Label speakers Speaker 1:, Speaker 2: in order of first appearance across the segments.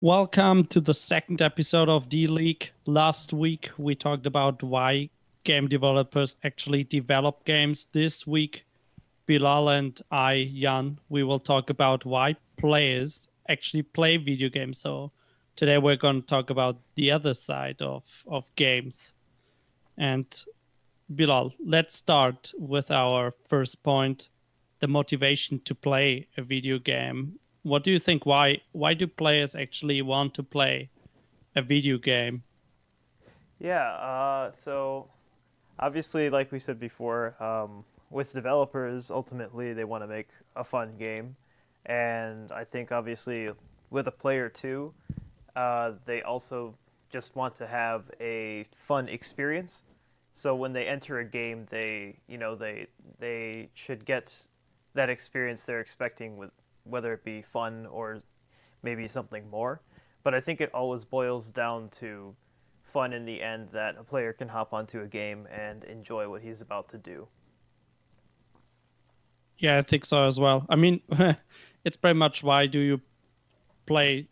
Speaker 1: Welcome to the second episode of D League. Last week we talked about why game developers actually develop games. This week, Bilal and I, Jan, we will talk about why players actually play video games. So today we're going to talk about the other side of games. And Bilal, let's start with our first point, the motivation to play a video game. What do you think? Why do players actually want to play a video game?
Speaker 2: So obviously, like we said before, with developers, ultimately they want to make a fun game, and I think obviously with a player too, they also just want to have a fun experience. So when they enter a game, they should get that experience they're expecting with whether it be fun or maybe something more. But I think it always boils down to fun in the end that a player can hop onto a game and enjoy what he's about to do.
Speaker 1: Yeah, I think so as well. I mean, it's pretty much why do you play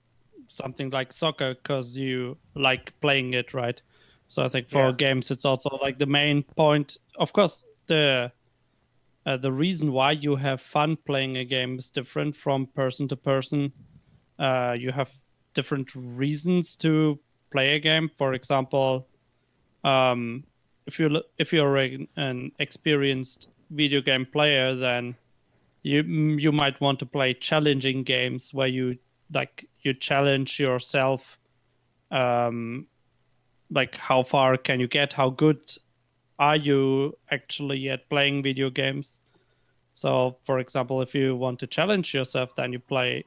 Speaker 1: something like soccer? Because you like playing it, right? So I think for
Speaker 2: Yeah.
Speaker 1: games, it's also like the main point. Of course, the reason why you have fun playing a game is different from person to person. You have different reasons to play a game. For example, um, if you're an experienced video game player, then you might want to play challenging games where you challenge yourself. Um, like how far can you get? How good are you actually at playing video games? So, for example, if you want to challenge yourself, then you play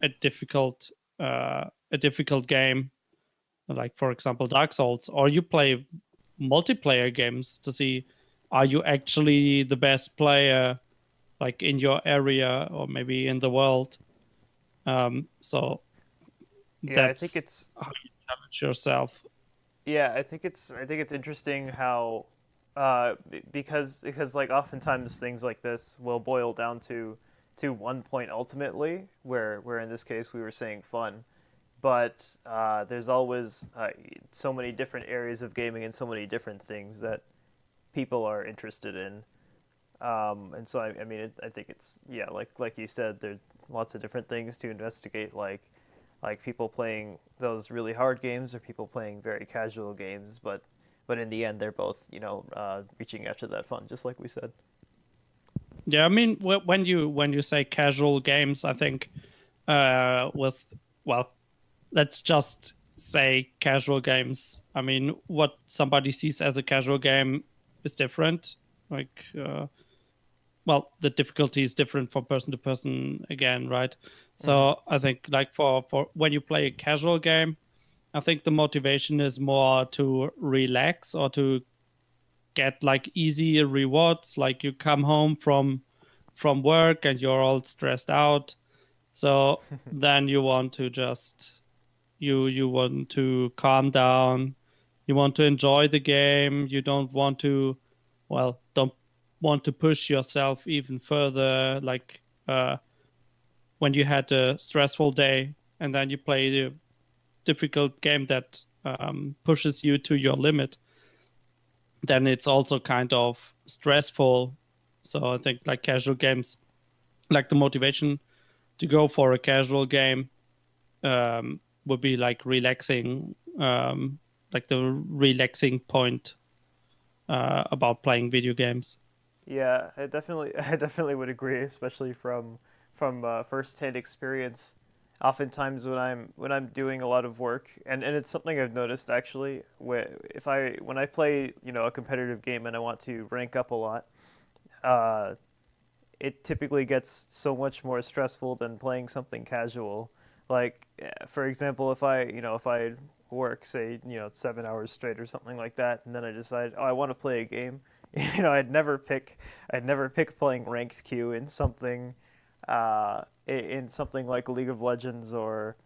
Speaker 1: a difficult a difficult game, like for example Dark Souls, or you play multiplayer games to see are you actually the best player, like in your area or maybe in the world. So
Speaker 2: Yeah, I think
Speaker 1: that's
Speaker 2: it's
Speaker 1: how you challenge yourself.
Speaker 2: I think it's interesting how because like oftentimes things like this will boil down to one point ultimately where in this case we were saying fun, but there's always so many different areas of gaming and so many different things that people are interested in. And so I mean, I think it's yeah, like you said, there's lots of different things to investigate, like people playing those really hard games or people playing very casual games, but in the end, they're both reaching after that fun, just like we said.
Speaker 1: Yeah, I mean when you say casual games, I think with well, let's just say casual games. I mean, what somebody sees as a casual game is different. Like, well, the difficulty is different from person to person again, right?
Speaker 2: Mm-hmm.
Speaker 1: So I think like for when you play a casual game, I think the motivation is more to relax or to get like easy rewards. Like you come home from work and you're all stressed out, so then you want to just you want to calm down, you want to enjoy the game, you don't want to push yourself even further, like when you had a stressful day and then you play the difficult game that pushes you to your limit, then it's also kind of stressful. So I think like casual games, like the motivation to go for a casual game would be like relaxing, like the relaxing point about playing video games.
Speaker 2: Yeah, I definitely would agree, especially from firsthand experience. Oftentimes, when I'm doing a lot of work, and it's something I've noticed actually, where if I when I play a competitive game and I want to rank up a lot, uh, it typically gets so much more stressful than playing something casual. Like, for example, if I work, say, 7 hours straight or something like that, and then I decide, oh, I want to play a game, I'd never pick playing ranked queue in something like League of Legends or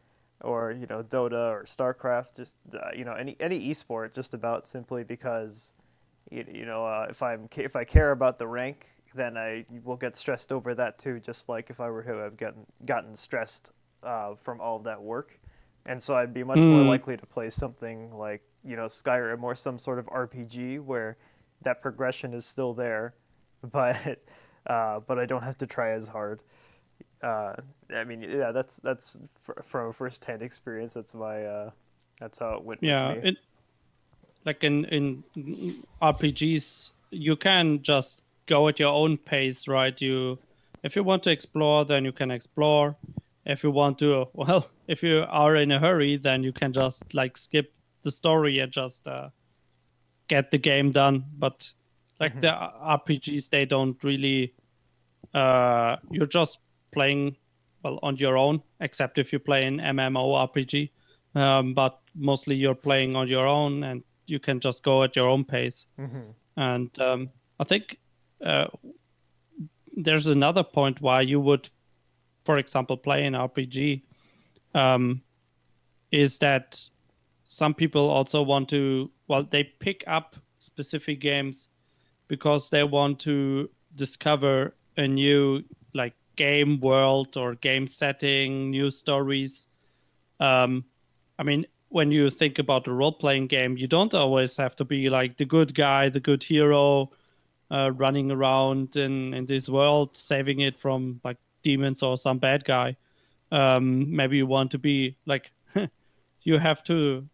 Speaker 2: Dota or StarCraft, just any esport, just about simply because if I care about the rank, then I will get stressed over that too. Just like if I were to have gotten stressed from all of that work, and so I'd be much more
Speaker 1: Mm,
Speaker 2: likely to play something like Skyrim or some sort of RPG where that progression is still there, but but I don't have to try as hard. Uh, I mean, yeah, that's from a first-hand experience. That's how it went with
Speaker 1: yeah,
Speaker 2: me.
Speaker 1: it like in RPGs, you can just go at your own pace, right? You, if you want to explore, then you can explore. If you want to, well, if you are in a hurry, then you can just like skip the story and just get the game done. But like
Speaker 2: Hmm.
Speaker 1: the RPGs, they don't really. You're just playing well on your own, except if you play an MMORPG. But mostly you're playing on your own, and you can just go at your own pace.
Speaker 2: Hmm.
Speaker 1: And I think uh, there's another point why you would, for example, play an RPG. Um, is that some people also want to, well, they pick up specific games because they want to discover a new like game world or game setting, new stories. Um, I mean, when you think about a role playing game, you don't always have to be like the good guy, the good hero, running around in this world, saving it from like demons or some bad guy. Maybe you want to be like, you have to.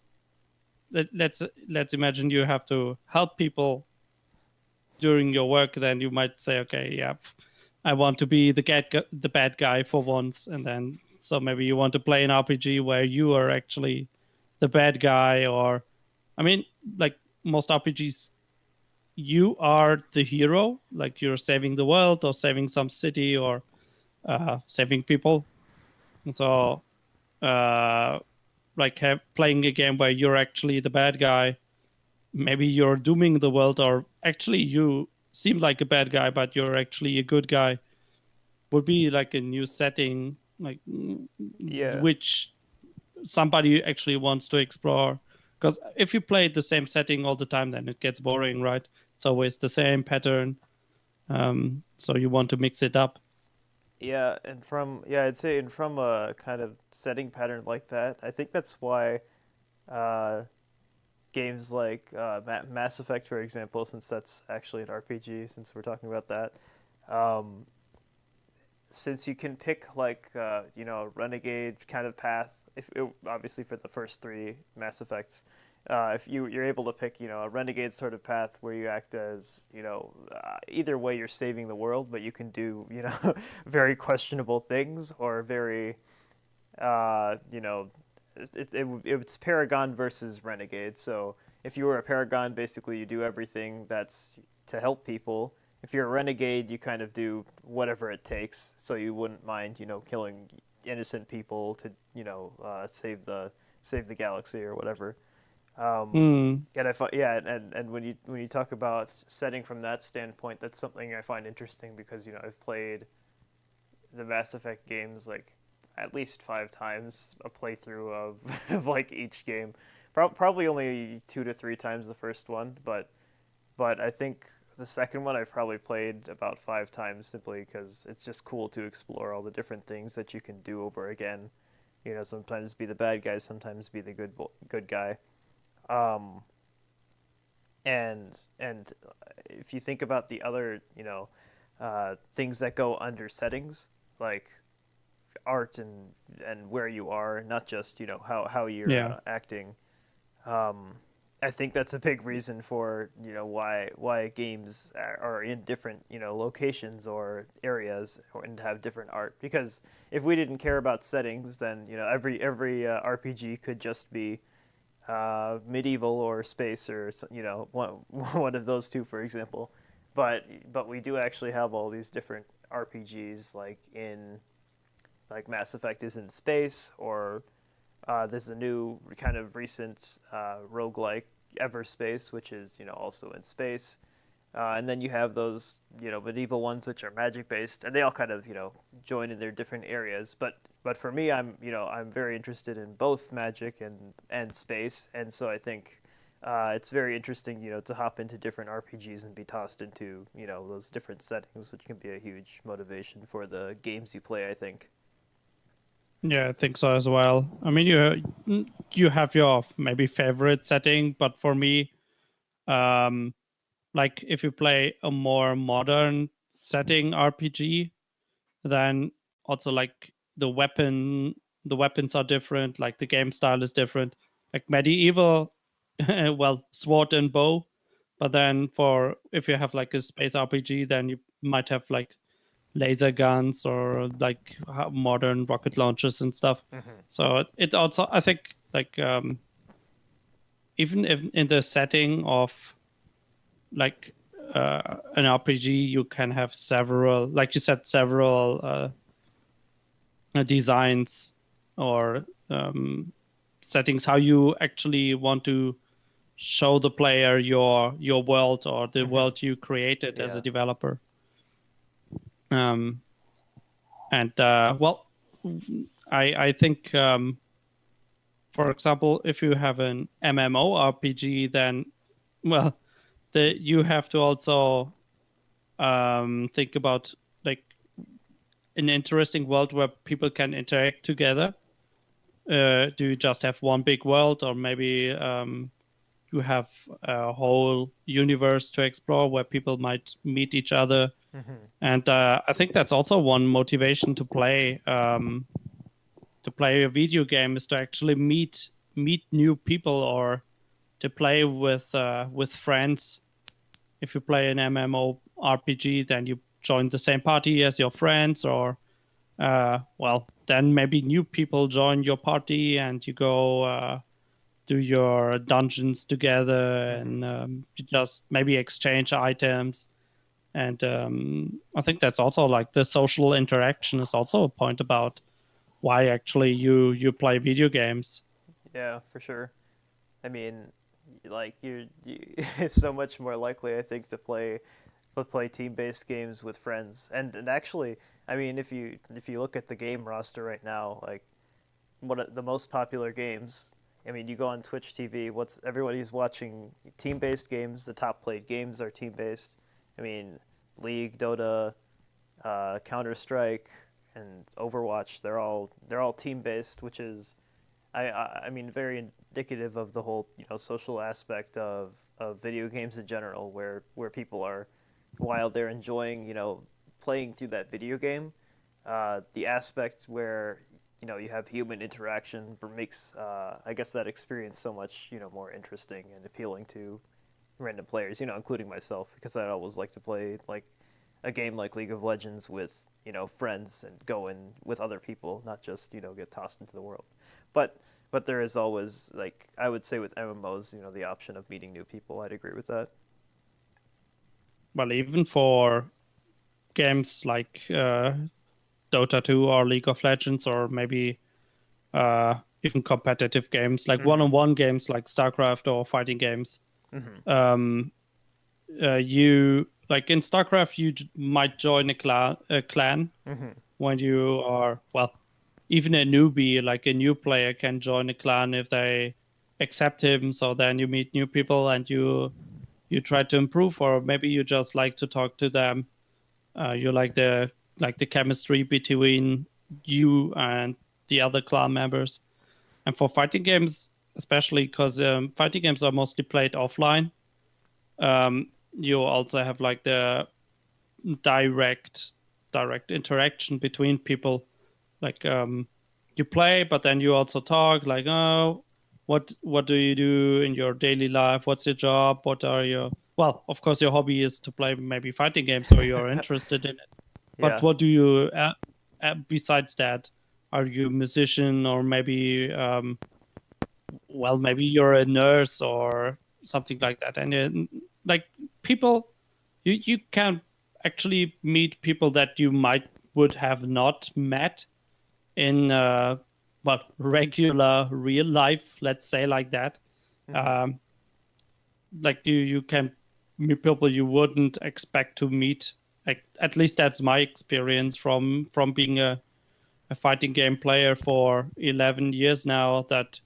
Speaker 1: Let's imagine you have to help people during your work. Then you might say, okay, yeah, I want to be the bad guy for once, and then so maybe you want to play an RPG where you are actually the bad guy, or I mean, like most RPGs, you are the hero, like you're saving the world or saving some city or saving people. So, uh, like playing a game where you're actually the bad guy, maybe you're dooming the world, or actually you seem like a bad guy, but you're actually a good guy, would be like a new setting, like
Speaker 2: Yeah.
Speaker 1: which somebody actually wants to explore. Because if you play the same setting all the time, then it gets boring, right? It's always the same pattern. So you want to mix it up.
Speaker 2: Yeah, and I'd say, and from a kind of setting pattern like that, I think that's why uh, games like Mass Effect, for example, since that's actually an RPG, since we're talking about that, um, since you can pick like a renegade kind of path, if it, obviously for the first three Mass Effects, if you're able to pick a renegade sort of path where you act as either way you're saving the world, but you can do very questionable things or very uh, you know it's Paragon versus Renegade. So if you were a Paragon, basically you do everything that's to help people. If you're a Renegade, you kind of do whatever it takes. So you wouldn't mind, killing innocent people to, save the galaxy or whatever.
Speaker 1: Hmm.
Speaker 2: And and when you talk about setting from that standpoint, that's something I find interesting because I've played the Mass Effect games like at least 5 times, a playthrough of, of like each game. Probably only 2 to 3 times the first one, but I think the second one I've probably played about 5 times simply because it's just cool to explore all the different things that you can do over again. Sometimes be the bad guy, sometimes be the good guy. Um, and if you think about the other, things that go under settings, like art and where you are, not just how you're
Speaker 1: Yeah.
Speaker 2: acting. Um, I think that's a big reason for why games are in different locations or areas and have different art. Because if we didn't care about settings, then every RPG could just be medieval or space or one one of those two, for example. But we do actually have all these different RPGs like Mass Effect is in space, or there's a new kind of recent roguelike Everspace, which is also in space. And then you have those medieval ones which are magic based, and they all kind of join in their different areas. But for me, I'm very interested in both magic and space, and so I think it's very interesting to hop into different RPGs and be tossed into those different settings, which can be a huge motivation for the games you play, I think.
Speaker 1: Yeah, I think so as well. I mean, you have your maybe favorite setting, but for me, um, like if you play a more modern setting RPG, then also like the weapons are different, like the game style is different. Like medieval, well, sword and bow, but then for if you have like a space RPG, then you might have like laser guns or like modern rocket launchers and stuff.
Speaker 2: Hmm.
Speaker 1: So it also, I think, like even if in the setting of like an RPG, you can have several, like you said, several designs or settings how you actually want to show the player your world or the
Speaker 2: Hmm.
Speaker 1: world you created as a
Speaker 2: Yeah.
Speaker 1: developer. Um, and well, I think for example, if you have an MMORPG, then well, you have to also think about like an interesting world where people can interact together. Do you just have one big world, or maybe you have a whole universe to explore where people might meet each other?
Speaker 2: Hmm.
Speaker 1: And I think that's also one motivation to play a video game is to actually meet new people or to play with friends. If you play an MMORPG, then you join the same party as your friends, or well, then maybe new people join your party and you go do your dungeons together
Speaker 2: Hmm.
Speaker 1: and you just maybe exchange items. And I think that's also like the social interaction is also a point about why actually you play video games.
Speaker 2: Yeah, for sure. I mean, like it's so much more likely, I think, to play team-based games with friends. And actually, I mean, if you look at the game roster right now, like the most popular games. I mean, you go on Twitch TV. What's everybody's watching team-based games. The top played games are team-based. I mean, League, Dota, Counter Strike, and Overwatch. They're all team-based, which is I mean very indicative of the whole social aspect of video games in general, where people are while they're enjoying playing through that video game, the aspect where you have human interaction makes I guess that experience so much more interesting and appealing to random players, including myself, because I'd always like to play like a game like League of Legends with friends and go in with other people, not just get tossed into the world. But there is always, like I would say, with MMOs, the option of meeting new people. I'd agree with that.
Speaker 1: Well, even for games like Dota 2 or League of Legends, or maybe even competitive games like
Speaker 2: Mm-hmm.
Speaker 1: one-on-one games like StarCraft or fighting games.
Speaker 2: Mm-hmm.
Speaker 1: Um, you like in StarCraft, you might join a clan
Speaker 2: Mm-hmm.
Speaker 1: when you are well, even a newbie, like a new player, can join a clan if they accept him. So then you meet new people and you try to improve, or maybe you just like to talk to them. You like the chemistry between you and the other clan members. And for fighting games, especially because fighting games are mostly played offline, you also have like the direct interaction between people. Like you play, but then you also talk. Like, oh, what do you do in your daily life? What's your job? What are your well, of course, your hobby is to play maybe fighting games, or you're interested in it. But
Speaker 2: Yeah.
Speaker 1: what do you besides that? Are you a musician, or maybe well, maybe you're a nurse or something like that? And like people, you can actually meet people that you might would have not met in well, regular real life, let's say like that.
Speaker 2: Mm-hmm.
Speaker 1: um like you can meet people you wouldn't expect to meet. Like, at least that's my experience from being a fighting game player for 11 years now, that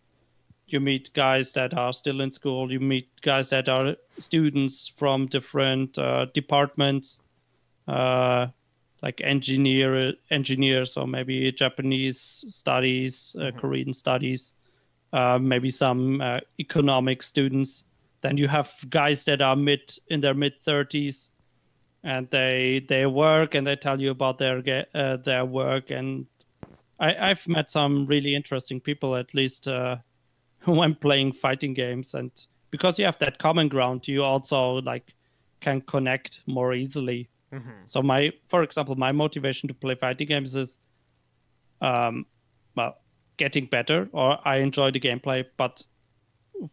Speaker 1: you meet guys that are still in school, you meet guys that are students from different departments, uh, like engineers, or maybe Japanese studies, Korean studies, maybe some economic students. Then you have guys that are in their mid 30s, and they work and they tell you about their work. And I've met some really interesting people, at least when playing fighting games. And because you have that common ground, you also like can connect more easily. So for example, my motivation to play fighting games is, um, well, getting better, or I enjoy the gameplay. But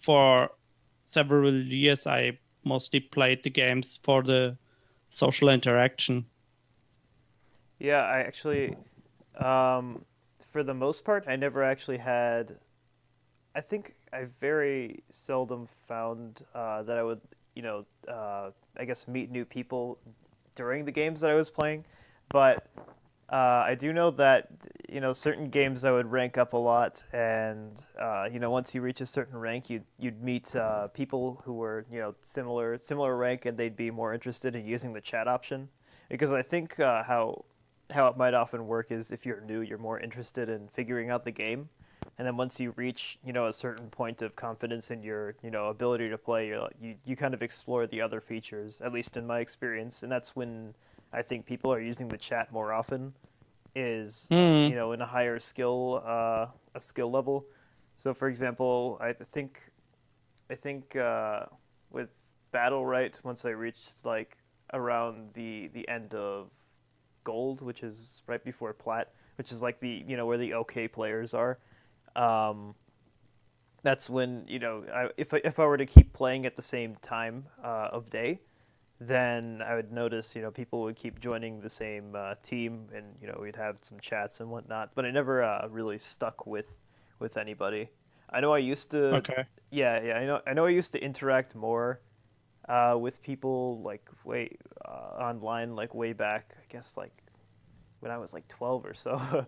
Speaker 1: for several years, I mostly played the games for the social interaction.
Speaker 2: Yeah, I actually, um, for the most part, I never actually had. I think I very seldom found that I would, I guess meet new people during the games that I was playing. But I do know that certain games I would rank up a lot, and once you reach a certain rank, you'd meet people who were similar rank, and they'd be more interested in using the chat option. Because I think how it might often work is if you're new, you're more interested in figuring out the game, and then once you reach a certain point of confidence in your ability to play, you kind of explore the other features. At least in my experience, and that's when I think people are using the chat more often, is
Speaker 1: Hmm.
Speaker 2: in a skill level. So for example, I think with battle right, once I reached like around the end of gold, which is right before plat, which is like the where the okay players are. Um, that's when if I were to keep playing at the same time of day, then I would notice people would keep joining the same team, and we'd have some chats and whatnot. But I never really stuck with anybody. I know I used to,
Speaker 1: Okay.
Speaker 2: yeah, I know I used to interact more with people like way online, like way back. I guess like when I was like 12 or so,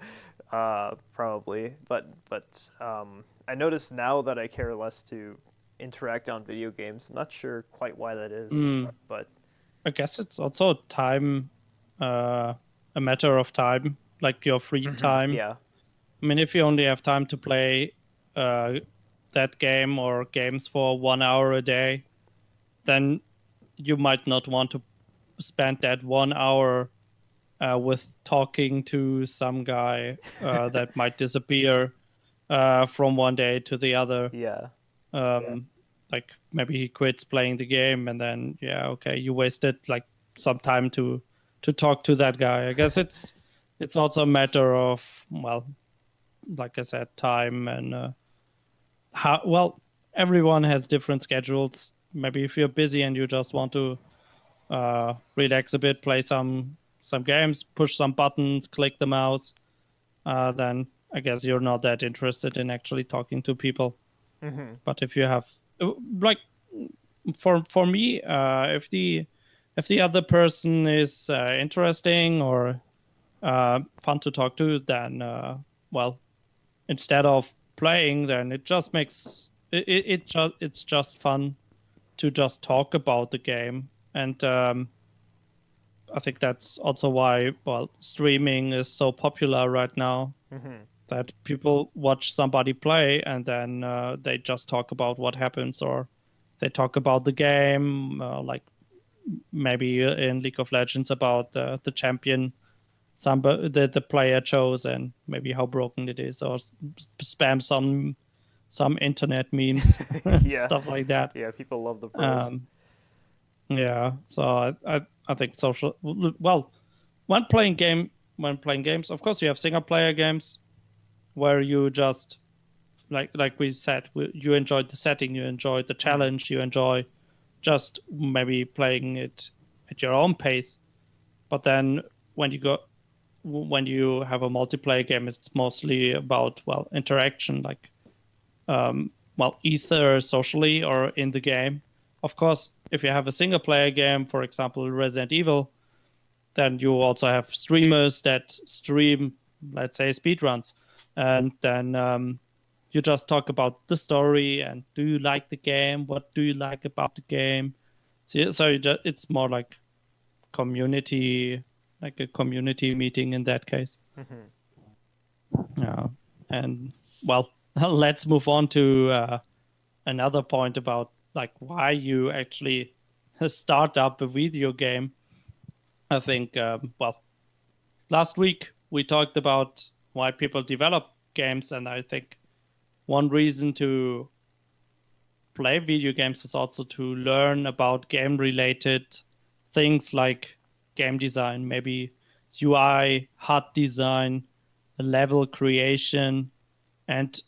Speaker 2: probably. But I notice now that I care less to interact on video games. I'm not sure quite why that is,
Speaker 1: Hmm.
Speaker 2: but
Speaker 1: I guess it's also time, a matter of time, like your free time.
Speaker 2: yeah.
Speaker 1: I mean, if you only have time to play uh, that game or games for 1 hour a day, then you might not want to spend that 1 hour with talking to some guy that might disappear from one day to the other.
Speaker 2: Yeah.
Speaker 1: Like maybe he quits playing the game, and then yeah, okay, you wasted like some time to talk to that guy. I guess it's also a matter of, well, like I said, time and how well everyone has different schedules. Maybe if you're busy and you just want to relax a bit, play some games, push some buttons, click the mouse, then I guess you're not that interested in actually talking to people. But if you have like for me, if the other person is interesting or fun to talk to, then well, instead of playing, then it just makes it's just fun to just talk about the game. And I think that's also why, well, streaming is so popular right now, that people watch somebody play and then they just talk about what happens, or they talk about the game, like maybe in League of Legends about the champion the player chose, and maybe how broken it is, or spam some internet memes,
Speaker 2: Yeah.
Speaker 1: stuff like that.
Speaker 2: Yeah, people love the pros.
Speaker 1: Um, yeah, so I think social, well, when playing games, of course you have single player games where you just like we said, you enjoyed the setting, you enjoyed the challenge, you enjoy just maybe playing it at your own pace. But then when you go when you have a multiplayer game, it's mostly about, well, interaction, like well, either socially or in the game. Of course, if you have a single player game, for example Resident Evil, then you also have streamers that stream, let's say, speedruns, and then you just talk about the story and do you like the game, what do you like about the game. So it's more like community like a community meeting in that case.
Speaker 2: Mhm.
Speaker 1: Yeah, and well, let's move on to another point about like why you actually start up a video game. I think well, last week we talked about why people develop games, and I think one reason to play video games is also to learn about game related things like game design, maybe UI, HUD design, level creation, and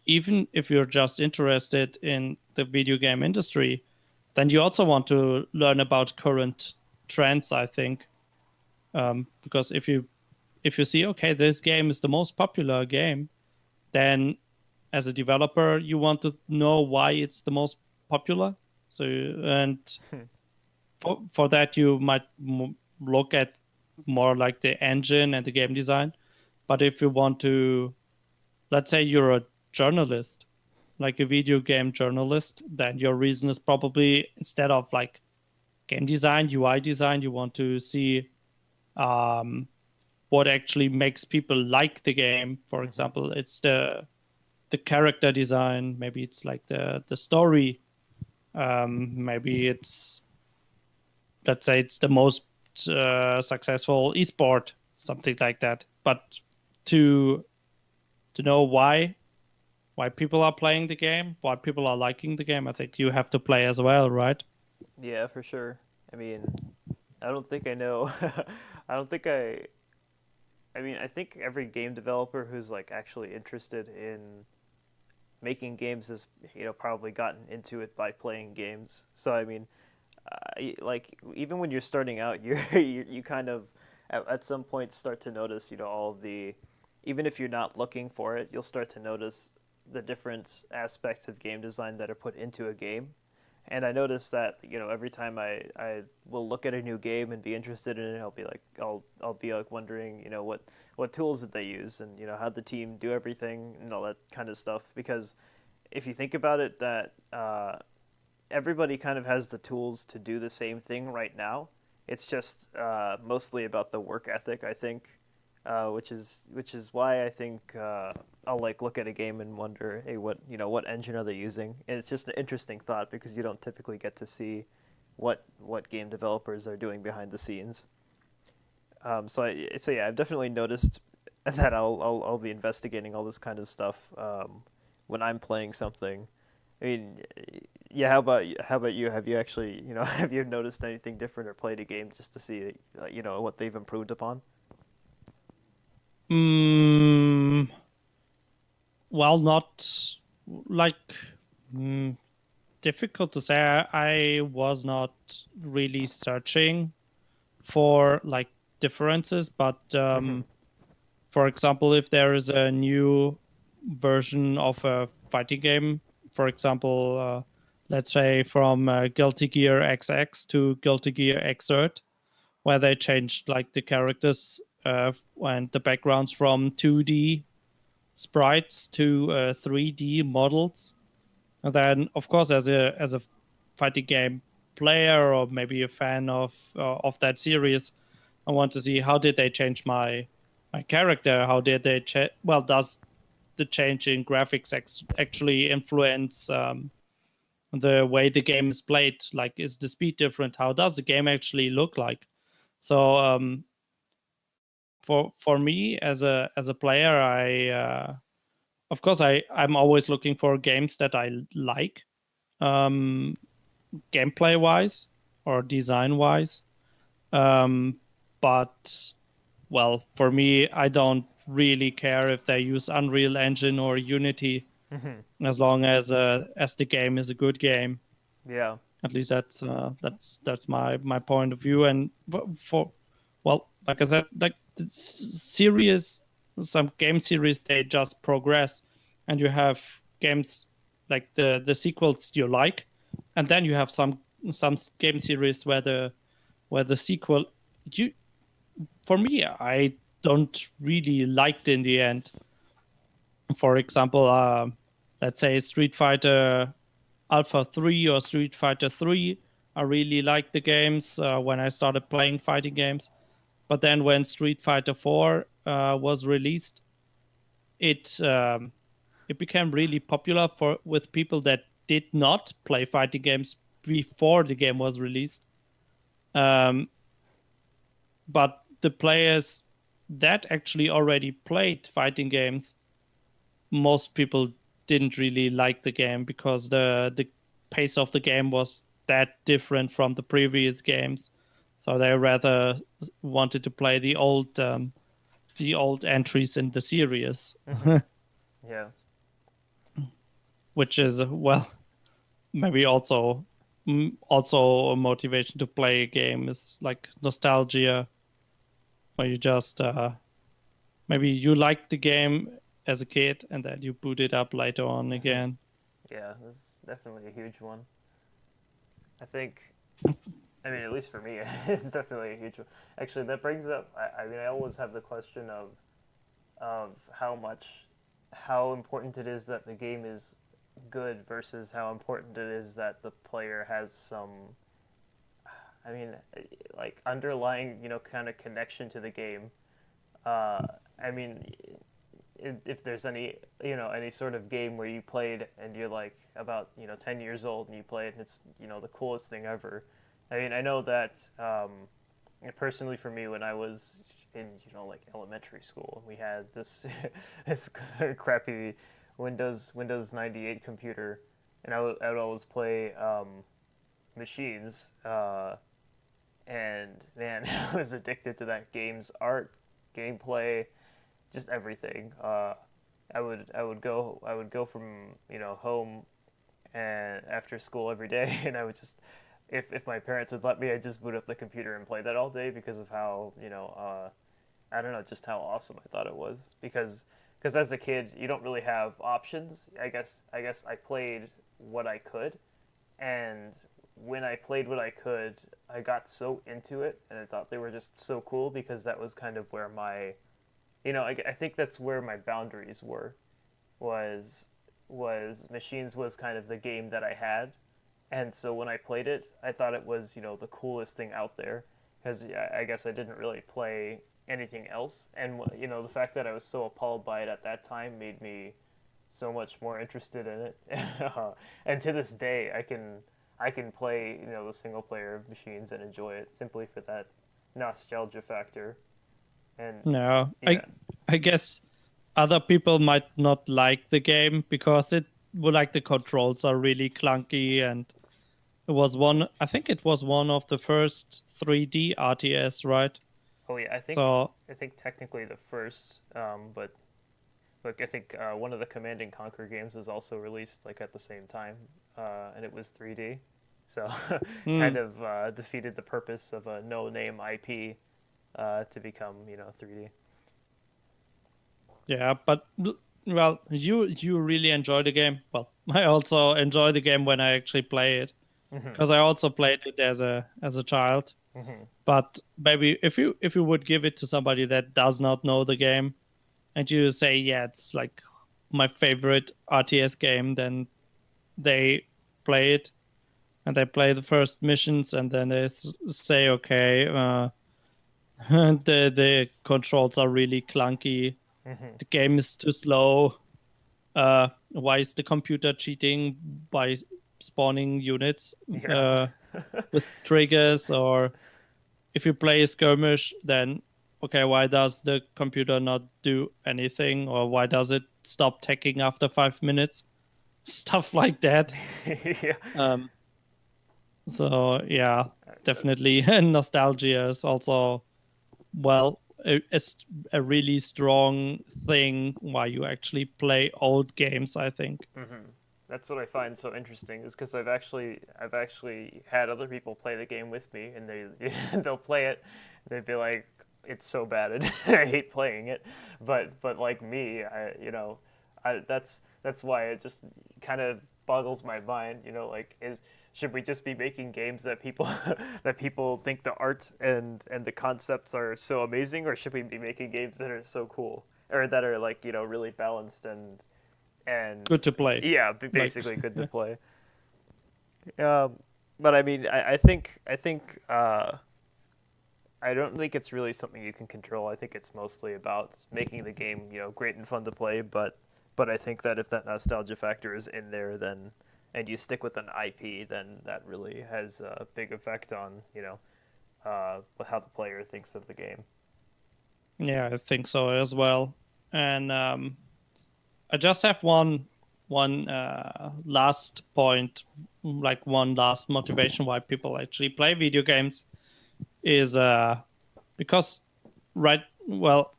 Speaker 1: even if you're just interested in the video game industry, then you also want to learn about current trends, I think. Because if you see, okay, this game is the most popular game, then as a developer, you want to know why it's the most popular. So, and for that, you might look at more like the engine and the game design. But if you want to, let's say you're a journalist, like a video game journalist, then your reason is probably instead of like game design, UI design, you want to see um, what actually makes people like the game. For example, it's the character design, maybe it's like the story, maybe it's, let's say it's the most successful esport, something like that. But to know why people are playing the game, why people are liking the game, I think you have to play as well, right?
Speaker 2: Yeah, for sure. I mean, I don't think I know. I don't think I. I mean, I think every game developer who's like actually interested in making games has probably gotten into it by playing games. So I mean, like even when you're starting out, you kind of at some point start to notice all of the, even if you're not looking for it, you'll start to notice the different aspects of game design that are put into a game. And I noticed that every time I will look at a new game and be interested in it, I'll be like wondering what tools did they use, and how'd the team do everything and all that kind of stuff. Because if you think about it, that everybody kind of has the tools to do the same thing right now. It's just mostly about the work ethic, I think, which is why I think I'll like look at a game and wonder, hey, what engine are they using? And it's just an interesting thought because you don't typically get to see what game developers are doing behind the scenes. So yeah, I've definitely noticed that I'll be investigating all this kind of stuff when I'm playing something. I mean, yeah. How about you? Have you actually have you noticed anything different or played a game just to see what they've improved upon?
Speaker 1: Mm, well, not like mm, difficult to say. I was not really searching for like differences, but
Speaker 2: Hmm.
Speaker 1: for example, if there is a new version of a fighting game, for example, let's say from Guilty Gear XX to Guilty Gear Xrd, where they changed like the characters and the backgrounds from 2D sprites to 3D models. And then, of course, as a fighting game player or maybe a fan of that series, I want to see how did they change my character? How did they well, does the change in graphics actually influence the way the game is played? Like, is the speed different? How does the game actually look like? So for me as a player, I of course I'm always looking for games that I like, um, gameplay wise or design wise. Um, but well, for me, I don't really care if they use Unreal Engine or Unity,
Speaker 2: Hmm.
Speaker 1: as long as the game is a good game.
Speaker 2: Yeah.
Speaker 1: At least that's my point of view. And for well, like I said, like the series, some game series they just progress, and you have games like the sequels you like, and then you have some game series where the sequel you for me I don't really liked in the end. For example, let's say Street Fighter Alpha 3 or Street Fighter 3. I really liked the games when I started playing fighting games. But then when Street Fighter 4 was released, it it became really popular for with people that did not play fighting games before the game was released. Um, but the players that actually already played fighting games, most people didn't really like the game because the pace of the game was that different from the previous games. So they rather wanted to play the old entries in the series,
Speaker 2: Hmm. Yeah.
Speaker 1: which is well maybe also a motivation to play a game is like nostalgia, where you just maybe you liked the game as a kid and then you boot it up later on
Speaker 2: Hmm.
Speaker 1: again.
Speaker 2: Yeah, this is definitely a huge one. I think, I mean, at least for me, it's definitely a huge one. Actually, that brings up, I mean, I always have the question of how important it is that the game is good versus how important it is that the player has some, I mean, like underlying, kind of connection to the game. I mean, if there's any, any sort of game where you played and you're like about, 10 years old and you play it and it's, the coolest thing ever. I mean, I know that personally for me when I was in, like elementary school, we had this this crappy Windows 98 computer, and I would always play machines, and man, I was addicted to that game's art, gameplay, just everything. I would go from home and after school every day, and I would just if my parents would let me, I'd just boot up the computer and play that all day because of how I don't know, just how awesome I thought it was. Because as a kid, you don't really have options. I guess I played what I could, and when I played what I could, I got so into it, and I thought they were just so cool because that was kind of where I think that's where my boundaries were. Was Machines was kind of the game that I had, and so when I played it, I thought it was the coolest thing out there because I guess I didn't really play anything else, and the fact that I was so appalled by it at that time made me so much more interested in it. And to this day, I can play the single player Machines and enjoy it simply for that nostalgia factor. And
Speaker 1: No,
Speaker 2: yeah.
Speaker 1: I guess other people might not like the game because it well, like the controls are really clunky, and I think it was one of the first 3D RTS, right?
Speaker 2: Oh yeah, I think
Speaker 1: So
Speaker 2: I think technically the first, but look, I think one of the Command and Conquer games was also released like at the same time, and it was 3D, so kind
Speaker 1: hmm,
Speaker 2: of defeated the purpose of a no-name IP to become 3D.
Speaker 1: yeah, but well, you really enjoy the game. Well, I also enjoy the game when I actually play it
Speaker 2: Hmm.
Speaker 1: because I also played it as a child.
Speaker 2: Hmm.
Speaker 1: But maybe if you would give it to somebody that does not know the game and you say, yeah, it's like my favorite RTS game, then they play it and they play the first missions and then they say, okay, the controls are really clunky,
Speaker 2: Hmm.
Speaker 1: the game is too slow. Why is the computer cheating by spawning units
Speaker 2: Yeah.
Speaker 1: with triggers? Or if you play a skirmish, then okay, why does the computer not do anything? Or why does it stop taking after 5 minutes? Stuff like that.
Speaker 2: Yeah.
Speaker 1: Um, so yeah, definitely nostalgia is also well a really strong thing why you actually play old games, I think.
Speaker 2: Hmm. That's what I find so interesting is because I've actually had other people play the game with me, and they'll play it, they'd be like, it's so bad, and I hate playing it, but like me, that's why it just kind of boggles my mind, like is should we just be making games that people that people think the art and the concepts are so amazing, or should we be making games that are so cool or that are like really balanced and
Speaker 1: Good to play.
Speaker 2: yeah,
Speaker 1: Like
Speaker 2: basically good to play. Um, but I mean, I think I don't think it's really something you can control. I think it's mostly about making the game, great and fun to play. But I think that if that nostalgia factor is in there, then and you stick with an IP, then that really has a big effect on how the player thinks of the game.
Speaker 1: Yeah, I think so as well. And I just have one last point, like one last motivation why people actually play video games is because right well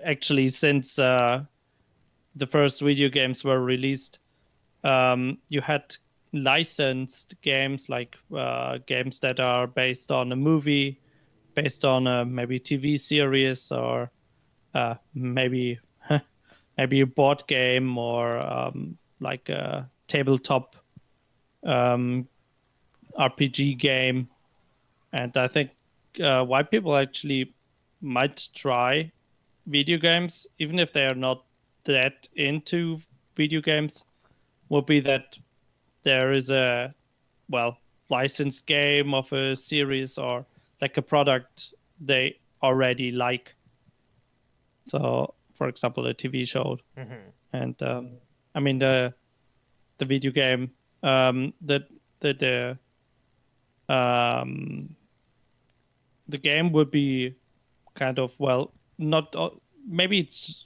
Speaker 1: actually since the first video games were released, you had licensed games like games that are based on a movie, based on a maybe TV series, or maybe maybe a board game, or like a tabletop um, RPG game. And I think why people actually might try video games, even if they are not that into video games, would be that there is a well licensed game of a series or like a product they already like. So, for example, a TV show,
Speaker 2: Mm-hmm.
Speaker 1: and I mean the video game, um, the game would be kind of well not maybe it's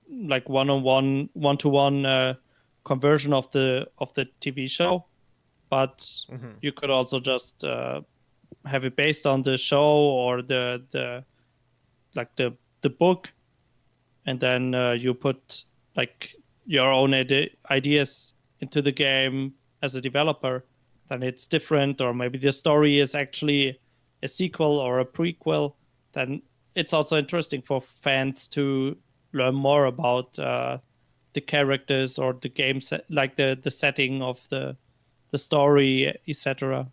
Speaker 1: like one to one conversion of the TV show, but
Speaker 2: Mm-hmm.
Speaker 1: you could also just have it based on the show or the like the book, and then you put like your own ideas into the game as a developer. Then it's different, or maybe the story is actually a sequel or a prequel. Then it's also interesting for fans to learn more about the characters or the game set, like the setting of the story, etc.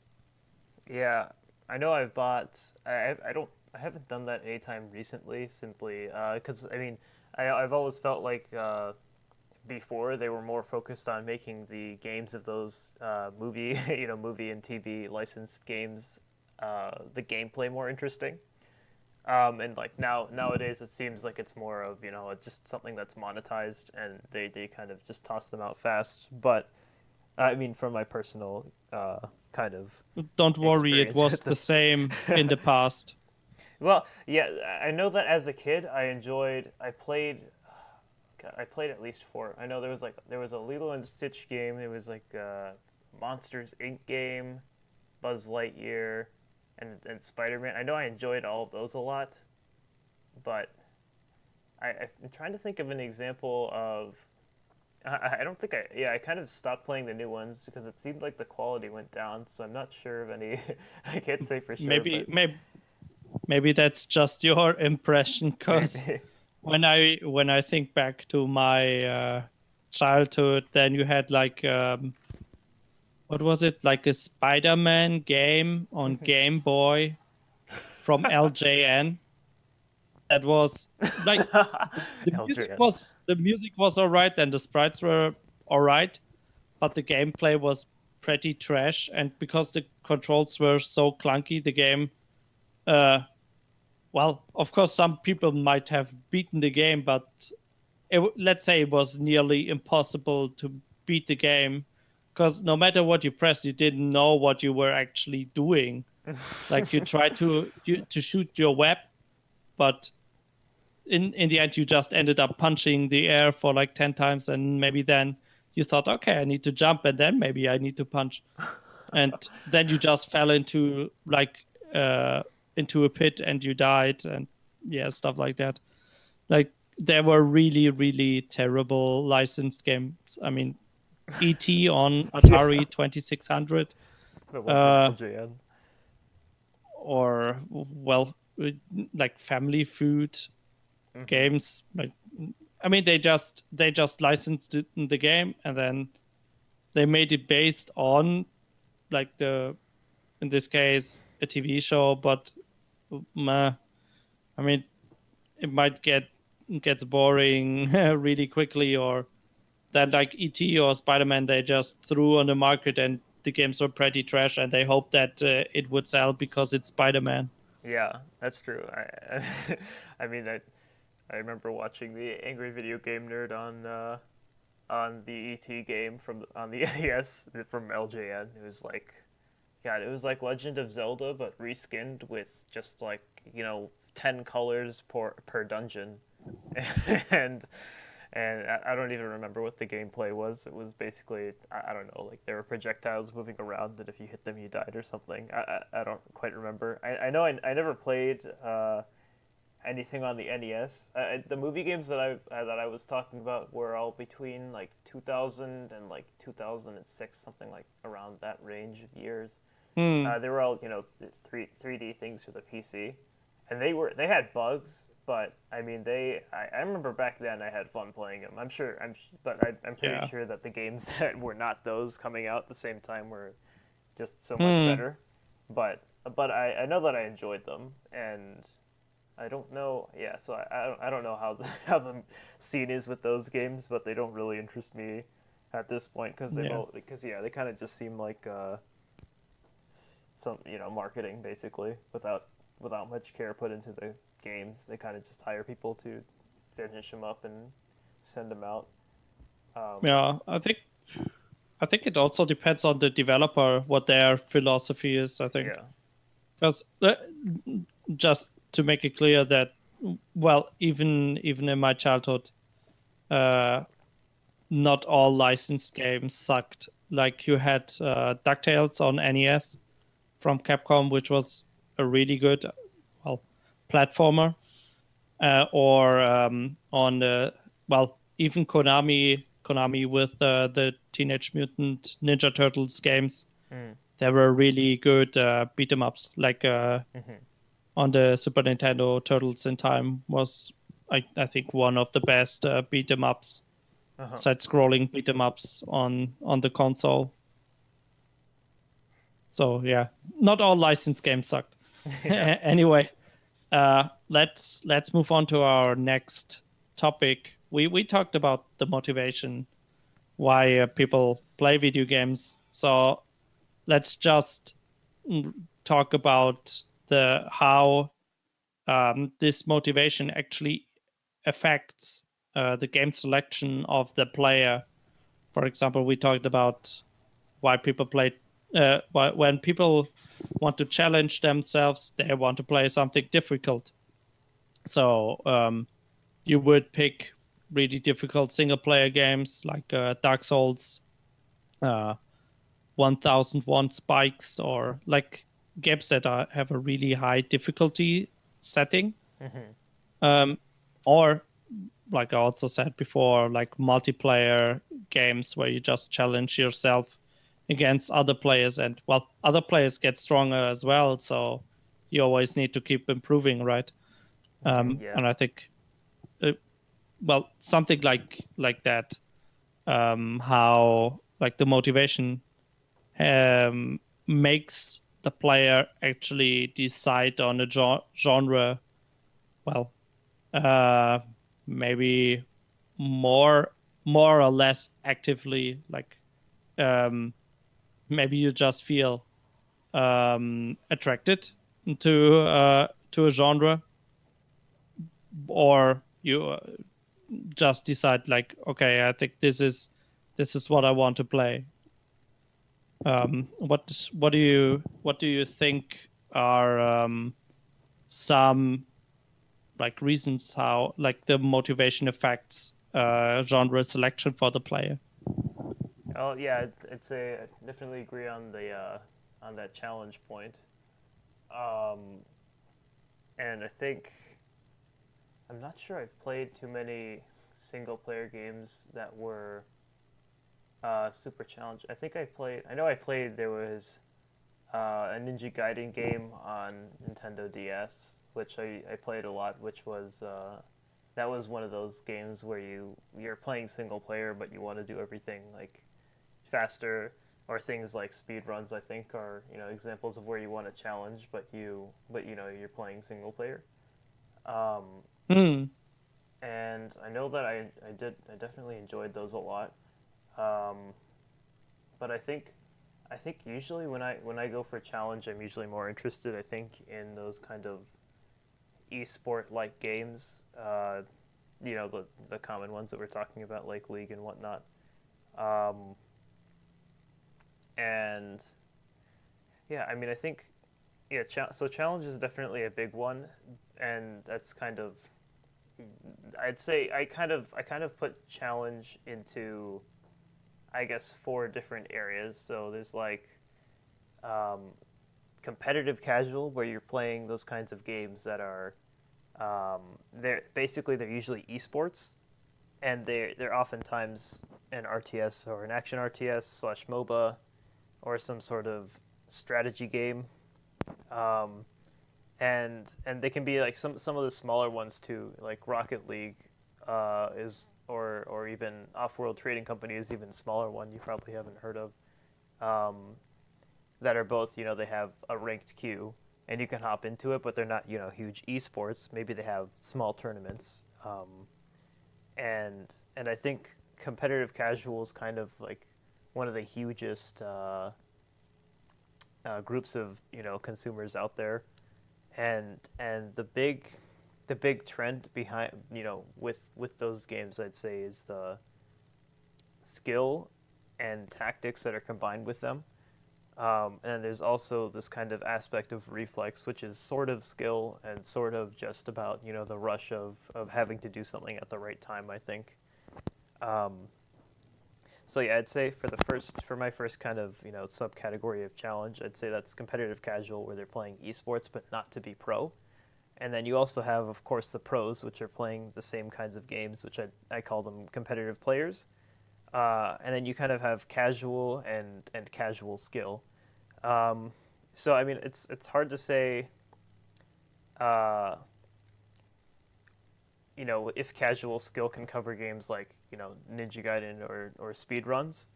Speaker 2: Yeah, I know I've bought. I don't. I haven't done that anytime recently. Simply because I mean, I've always felt like before they were more focused on making the games of those movie, movie and TV licensed games, the gameplay more interesting. And like nowadays, it seems like it's more of just something that's monetized, and they kind of just toss them out fast. But I mean, from my personal kind of
Speaker 1: Don't worry, it
Speaker 2: experience
Speaker 1: was
Speaker 2: with
Speaker 1: the same in the past.
Speaker 2: well, yeah, I know that as a kid, I played. God, I played at least four. I know there was a Lilo and Stitch game. There was like a Monsters Inc. game, Buzz Lightyear, and Spider Man. I know I enjoyed all of those a lot, but I'm trying to think of an example of. I don't think I kind of stopped playing the new ones because it seemed like the quality went down. So I'm not sure of any. I can't say for sure,
Speaker 1: maybe
Speaker 2: but
Speaker 1: maybe maybe that's just your impression, because
Speaker 2: maybe.
Speaker 1: when I think back to my childhood, then you had like what was it, like a Spider-Man game on Game Boy from LJN that was like
Speaker 2: Eldrin.
Speaker 1: the music was all right and the sprites were all right, but the gameplay was pretty trash, and because the controls were so clunky, the game uh well, of course, some people might have beaten the game, but let's say it was nearly impossible to beat the game because no matter what you pressed, you didn't know what you were actually doing. Like you tried to shoot your web, but in the end, you just ended up punching the air for like 10 times, and maybe then you thought, okay, I need to jump, and then maybe I need to punch, and then you just fell into like into a pit and you died, and yeah, stuff like that. Like there were really terrible licensed games. I mean, ET on
Speaker 2: Yeah,
Speaker 1: Atari 2600,
Speaker 2: the one from
Speaker 1: uh,
Speaker 2: LJN.
Speaker 1: or well, like Family Food
Speaker 2: Mm-hmm.
Speaker 1: games. Like I mean, they just licensed it in the game, and then they made it based on like the in this case a TV show, but I mean, it might gets boring really quickly, or that like ET or Spider-Man they just threw on the market and the games were pretty trash, and they hope that it would sell because it's Spider-Man.
Speaker 2: Yeah, that's true. I mean, I remember watching the Angry Video Game Nerd on the ET game on the NES from LJN. It was like, God, it was like Legend of Zelda, but reskinned with just like 10 colors per dungeon, and I don't even remember what the gameplay was. It was basically I don't know, like there were projectiles moving around that if you hit them you died or something. I don't quite remember. I know I never played anything on the NES. The movie games that I was talking about were all between like 2000 and like 2006, something like around that range of years.
Speaker 1: Hmm.
Speaker 2: They were all three D things for the PC, and they had bugs, but I mean I remember back then I had fun playing them. I'm sure I'm pretty
Speaker 1: Yeah.
Speaker 2: sure that the games that were not those coming out at the same time were just so much
Speaker 1: Hmm.
Speaker 2: better. But I know that I enjoyed them, and I don't know. Yeah, so I don't know how how the scene is with those games, but they don't really interest me at this point
Speaker 1: Yeah.
Speaker 2: because yeah, they kind of just seem like some marketing basically without much care put into the games. They kind of just hire people to finish them up and send them out. Um,
Speaker 1: Yeah. I think it also depends on the developer what their philosophy is. I think
Speaker 2: yeah.
Speaker 1: because just to make it clear that well, even in my childhood, uh, not all licensed games sucked. Like you had DuckTales on NES from Capcom, which was a really good, well, platformer, or on the well, even Konami with the Teenage Mutant Ninja Turtles games.
Speaker 2: Mm.
Speaker 1: They were really good beat 'em ups. Like
Speaker 2: Hmm.
Speaker 1: on the Super Nintendo, Turtles in Time was I think one of the best beat 'em ups,
Speaker 2: Uh-huh.
Speaker 1: side-scrolling beat 'em ups on the console. So yeah, not all licensed games sucked.
Speaker 2: Yeah.
Speaker 1: Anyway, let's move on to our next topic. We talked about the motivation why people play video games. So let's just talk about the how this motivation actually affects the game selection of the player. For example, we talked about why people play. When people want to challenge themselves, they want to play something difficult. So you would pick really difficult single player games like Dark Souls, uh, 1001 Spikes, or like games that have a really high difficulty setting.
Speaker 2: Hmm.
Speaker 1: Um, or, like I also said before, like multiplayer games where you just challenge yourself against other players. And, well, other players get stronger as well. So you always need to keep improving, right?
Speaker 2: Hmm. Yeah.
Speaker 1: And I think well something like that how like the motivation makes the player actually decide on a genre well uh maybe more more or less actively like um maybe you just feel attracted to a genre or you just decide like okay I think this is what I want to play. What do you think are some like reasons how like the motivation affects genre selection for the player?
Speaker 2: Oh yeah, it's a I definitely agree on that challenge point. Um, and I think I'm not sure I've played too many single player games that were super challenge. I think I know I played. There was a Ninja Gaiden game on Nintendo DS, which I played a lot. Which was that was one of those games where you're playing single player, but you want to do everything like faster, or things like speed runs. I think are examples of where you want to challenge, but you're playing single player. Um,
Speaker 1: Hmm.
Speaker 2: and I know that I definitely enjoyed those a lot. Um, but I think I think usually when I go for a challenge, I'm usually more interested. I think in those kind of esport like games. The common ones that we're talking about, like League and whatnot. Um, and yeah, I mean, I think yeah. So challenge is definitely a big one, and that's kind of I'd say I kind of put challenge into I guess four different areas. So there's like um, competitive casual, where you're playing those kinds of games that are they're usually esports, and they're oftentimes an RTS or an action RTS slash MOBA or some sort of strategy game. Um, and they can be like some of the smaller ones too, like Rocket League is or even Off-World Trading Company is even smaller one you probably haven't heard of. Um, that are both, they have a ranked queue and you can hop into it, but they're not, huge esports. Maybe they have small tournaments. And I think competitive casual is kind of like one of the hugest groups of consumers out there, and the big trend behind with those games, I'd say, is the skill and tactics that are combined with them. And there's also this kind of aspect of reflex, which is sort of skill and sort of just about the rush of having to do something at the right time, I think. Um, so yeah, I'd say for my first kind of subcategory of challenge, I'd say that's competitive casual, where they're playing esports but not to be pro. And then you also have, of course, the pros, which are playing the same kinds of games, which I call them competitive players. And then you kind of have casual and casual skill. Um, so I mean, it's hard to say, uh, if casual skill can cover games like Ninja Gaiden or speed runs.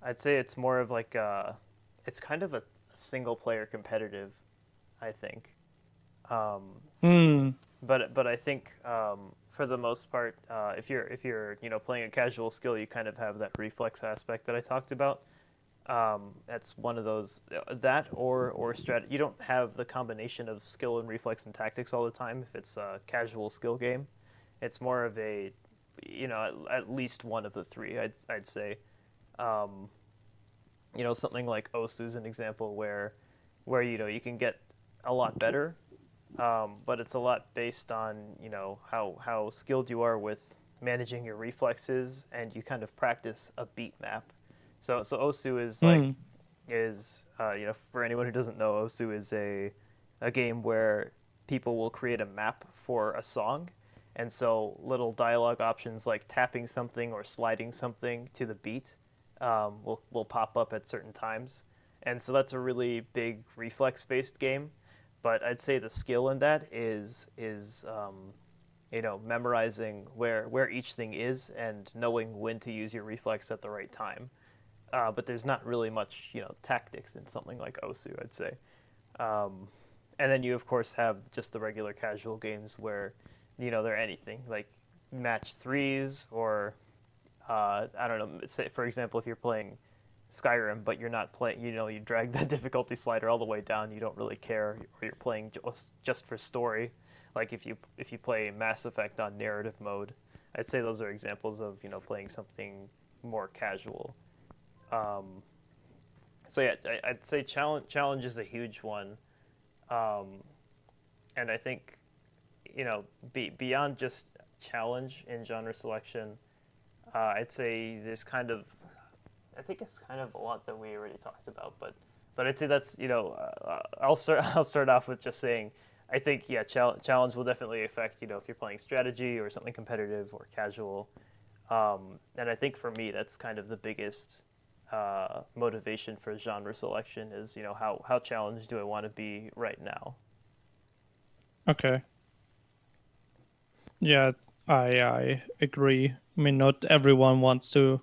Speaker 2: I'd say it's more of like it's kind of a single player competitive, I think. Um,
Speaker 1: Hmm.
Speaker 2: but I think for the most part, if you're playing a casual skill, you kind of have that reflex aspect that I talked about. That's one of those that or strat. You don't have the combination of skill and reflex and tactics all the time if it's a casual skill game. It's more of a at least one of the three. I'd say. Um, something like Osu is an example where you can get a lot better, but it's a lot based on how skilled you are with managing your reflexes, and you kind of practice a beat map. So Osu is
Speaker 1: Hmm.
Speaker 2: for anyone who doesn't know, Osu is a game where people will create a map for a song, and so little dialogue options like tapping something or sliding something to the beat will pop up at certain times, and so that's a really big reflex based game. But I'd say the skill in that is memorizing where each thing is and knowing when to use your reflex at the right time. But there's not really much tactics in something like Osu, I'd say. Um, and then you of course have just the regular casual games where they're anything like match threes or I don't know. Say for example, if you're playing Skyrim, but you're not playing, you drag the difficulty slider all the way down, you don't really care, or you're playing just for story. Like if you play Mass Effect on narrative mode, I'd say those are examples of playing something more casual. Um, so yeah, I'd say challenge is a huge one, um, and I think beyond just challenge in genre selection, I'd say there's kind of I think it's kind of a lot that we already talked about, but I'd say that's I'll start off with just saying I think yeah challenge will definitely affect if you're playing strategy or something competitive or casual, and I think for me that's kind of the biggest motivation for genre selection is how challenged do I want to be right now.
Speaker 1: Okay. Yeah, I agree. I mean, not everyone wants to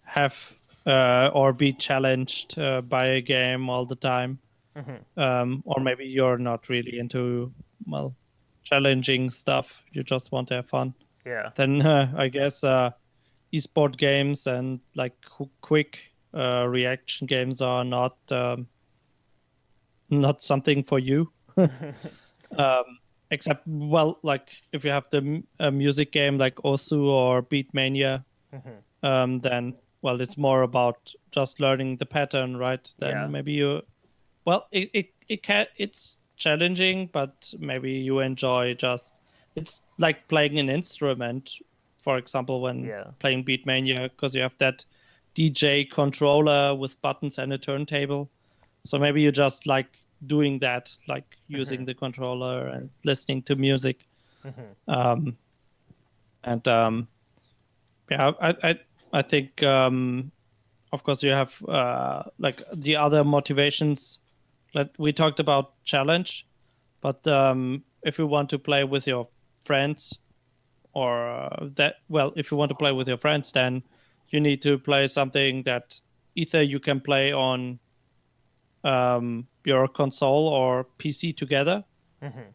Speaker 1: have or be challenged by a game all the time.
Speaker 2: Hmm.
Speaker 1: Or maybe you're not really into, well, challenging stuff. You just want to have fun.
Speaker 2: Yeah.
Speaker 1: Then I guess esport games and like quick reaction games are not something for you. Except, well, like if you have a music game like Osu or Beatmania, then, well, it's more about just learning the pattern, right?
Speaker 2: Yeah.
Speaker 1: Then maybe well, it's challenging, but maybe you enjoy it's like playing an instrument, for example, when
Speaker 2: Yeah.
Speaker 1: playing Beatmania, because you have that DJ controller with buttons and a turntable. So maybe you just like doing that, like using the controller and listening to music. Um, and yeah, I think of course you have like the other motivations that we talked about challenge, but if you want to play with your friends or if you want to play with your friends, then you need to play something that either you can play on your console or PC together.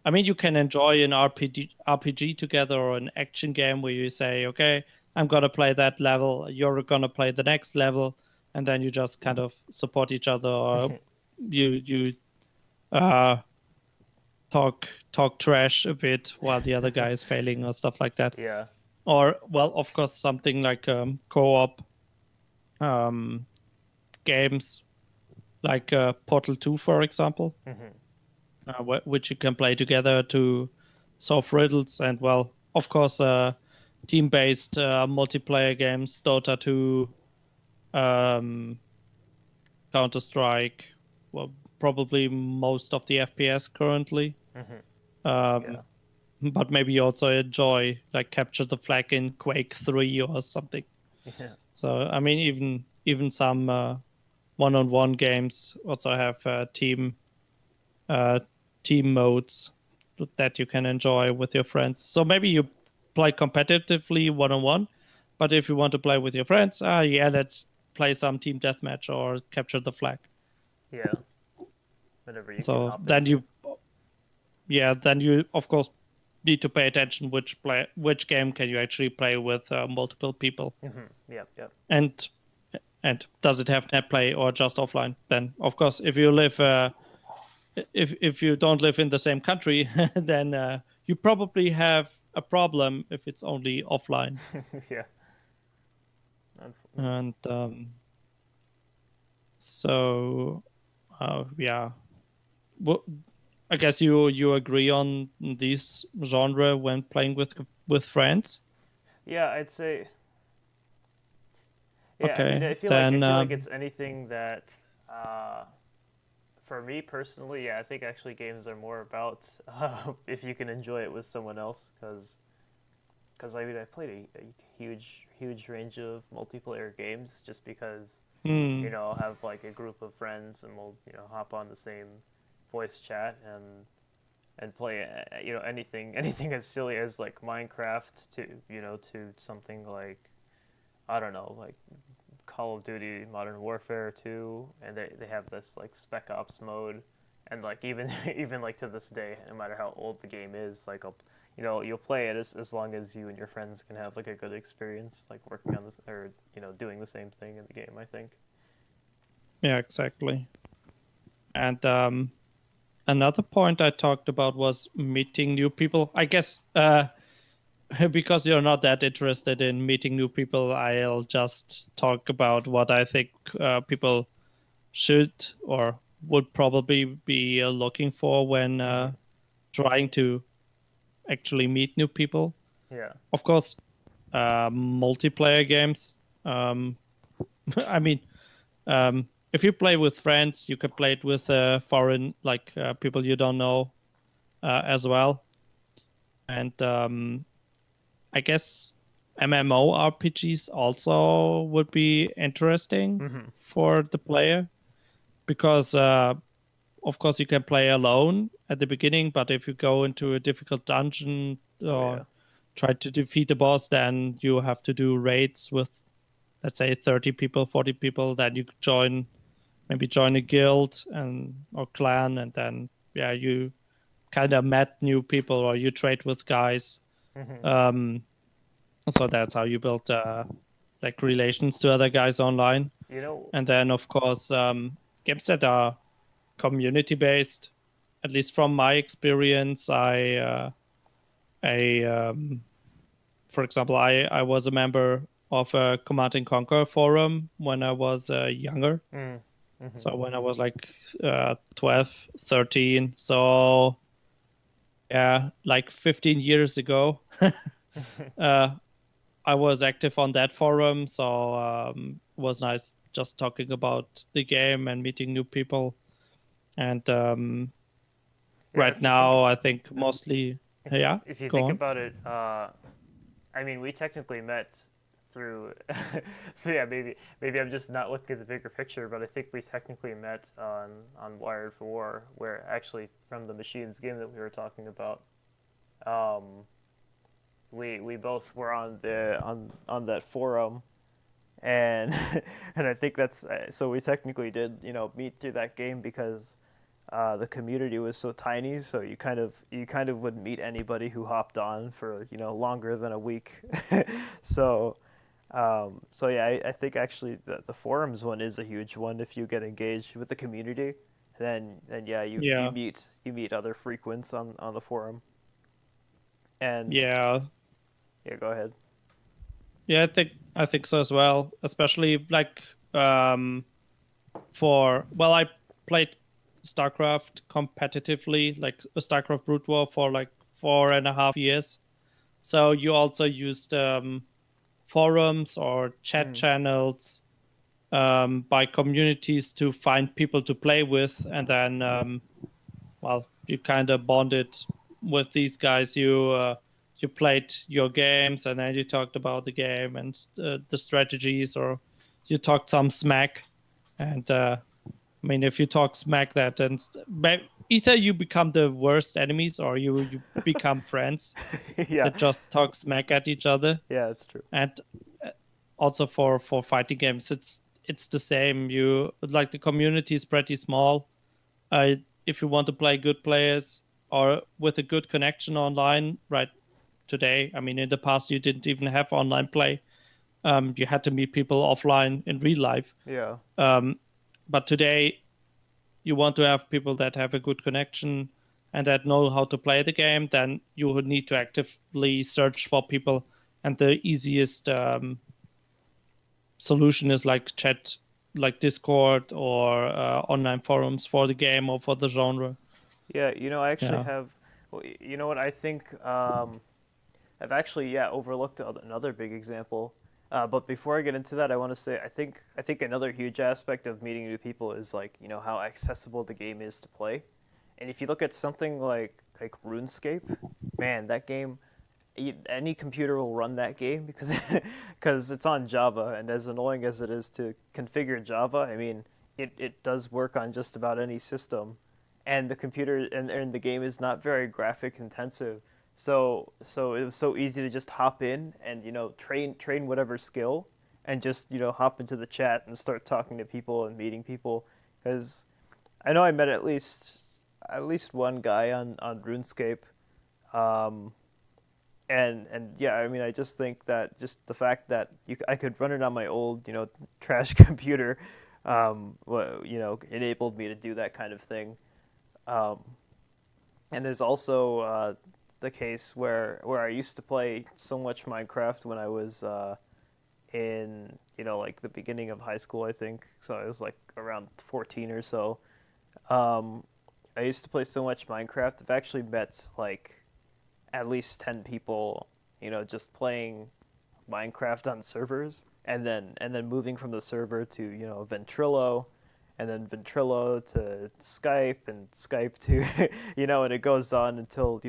Speaker 1: I mean, you can enjoy an RPG together or an action game where you say, okay, I'm going to play that level, you're going to play the next level, and then you just kind of support each other, or you uh, talk trash a bit while the other guy is failing or stuff like that.
Speaker 2: Yeah.
Speaker 1: Or, well, of course, something like co-op um, games, like Portal 2, for example, which you can play together to solve riddles. And, well, of course, team-based multiplayer games, Dota 2, um, Counter-Strike, well, probably most of the FPS currently. Um,
Speaker 2: Yeah.
Speaker 1: but maybe you also enjoy like Capture the Flag in Quake 3 or something.
Speaker 2: Yeah.
Speaker 1: So I mean, even some one-on-one games also have uh, team modes that you can enjoy with your friends. So maybe you play competitively one-on-one, but if you want to play with your friends, yeah, let's play some team deathmatch or Capture the Flag.
Speaker 2: Yeah. Whatever you can
Speaker 1: So
Speaker 2: hop
Speaker 1: then
Speaker 2: into.
Speaker 1: you of course need to pay attention which game can you actually play with multiple people,
Speaker 2: Yep. Yep.
Speaker 1: and does it have net play or just offline? Then of course, if you live if you don't live in the same country, then you probably have a problem if it's only offline.
Speaker 2: Yeah.
Speaker 1: And so yeah, well, I guess you agree on this genre when playing with friends.
Speaker 2: Yeah, I'd say. Yeah, I mean,
Speaker 1: Okay,
Speaker 2: I
Speaker 1: then
Speaker 2: feel like it's anything that, uh, for me personally, yeah, I think actually games are more about if you can enjoy it with someone else, because I mean, I played a huge range of multiplayer games just because I'll have like a group of friends and we'll hop on the same voice chat and play anything as silly as like Minecraft to something like I don't know, like Call of Duty Modern Warfare 2, and they have this like Spec Ops mode, and like even even like to this day, no matter how old the game is, like you'll play it as long as you and your friends can have like a good experience, like working on this or doing the same thing in the game. I think.
Speaker 1: yeah, exactly. And another point I talked about was meeting new people. I guess because you're not that interested in meeting new people, I'll just talk about what I think people should or would probably be looking for when trying to actually meet new people.
Speaker 2: Yeah.
Speaker 1: Of course, multiplayer games. I mean, if you play with friends, you can play it with foreign, like people you don't know as well. And I guess MMORPGs also would be interesting for the player because, of course, you can play alone at the beginning, but if you go into a difficult dungeon
Speaker 2: Oh
Speaker 1: or
Speaker 2: yeah.
Speaker 1: try to defeat a boss, then you have to do raids with, let's say, 30 people, 40 people. Then you maybe join a guild or clan, and then yeah, you kind of met new people or you trade with guys.
Speaker 2: Hmm.
Speaker 1: Um, so that's how you build like relations to other guys online.
Speaker 2: You know,
Speaker 1: And then, of course, games that are community based, at least from my experience, I for example, I was a member of a Command and Conquer forum when I was younger.
Speaker 2: mm, hmm
Speaker 1: So when I was like 12, 13. So yeah, like 15 years ago, uh, I was active on that forum. So it was nice just talking about the game and meeting new people. And
Speaker 2: yeah.
Speaker 1: right
Speaker 2: If you think
Speaker 1: now, I think mostly, yeah,
Speaker 2: if you
Speaker 1: go
Speaker 2: think
Speaker 1: on.
Speaker 2: about it, I mean, we technically met through. So yeah, maybe I'm just not looking at the bigger picture, but I think we technically met on Wired for War, where actually from the Machines game that we were talking about, um, we both were on that forum, and and I think that's so we technically did meet through that game because the community was so tiny, so you kind of would meet anybody who hopped on for longer than a week. so so yeah, I think actually the forums one is a huge one. If you get engaged with the community, then yeah,
Speaker 1: Yeah,
Speaker 2: you meet other frequents on the forum. And
Speaker 1: yeah,
Speaker 2: yeah, go ahead.
Speaker 1: yeah. I think so as well. Especially like um, I played StarCraft competitively, like StarCraft Brood War for like 4.5 years. So you also used forums or chat
Speaker 2: Mm.
Speaker 1: channels by communities to find people to play with, and then you kind of bonded with these guys. You played your games, and then you talked about the game and the strategies, or you talked some smack. And I mean, if you talk smack, that then either you become the worst enemies, or you become friends
Speaker 2: Yeah,
Speaker 1: that just talk smack at each other.
Speaker 2: yeah, it's true.
Speaker 1: And also for fighting games, it's the same. You like the community is pretty small. If you want to play good players or with a good connection online, right today, I mean, in the past you didn't even have online play. You had to meet people offline in real life.
Speaker 2: Yeah.
Speaker 1: Um, but today you want to have people that have a good connection and that know how to play the game, then you would need to actively search for people. And the easiest solution is like chat, like Discord or online forums for the game or for the genre.
Speaker 2: Yeah, I actually
Speaker 1: Yeah.
Speaker 2: have. Well, you know what? I think I've actually overlooked another big example. But before I get into that, I want to say I think another huge aspect of meeting new people is like how accessible the game is to play. And if you look at something like RuneScape, man, that game, any computer will run that game because because it's on Java, and as annoying as it is to configure Java, I mean, it does work on just about any system, and the computer and the game is not very graphic intensive. So it was so easy to just hop in and train whatever skill, and just hop into the chat and start talking to people and meeting people. Because I know I met at least one guy on RuneScape. Um, and yeah, I mean, I just think that just the fact that I could run it on my old trash computer, enabled me to do that kind of thing. Um, and there's also the case where I used to play so much Minecraft when I was in like the beginning of high school, I think. So I was like around 14 or so. Um, I used to play so much Minecraft. I've actually met like at least 10 people, just playing Minecraft on servers, and then moving from the server to, Ventrilo, and then Ventrilo to Skype, and Skype to and it goes on until,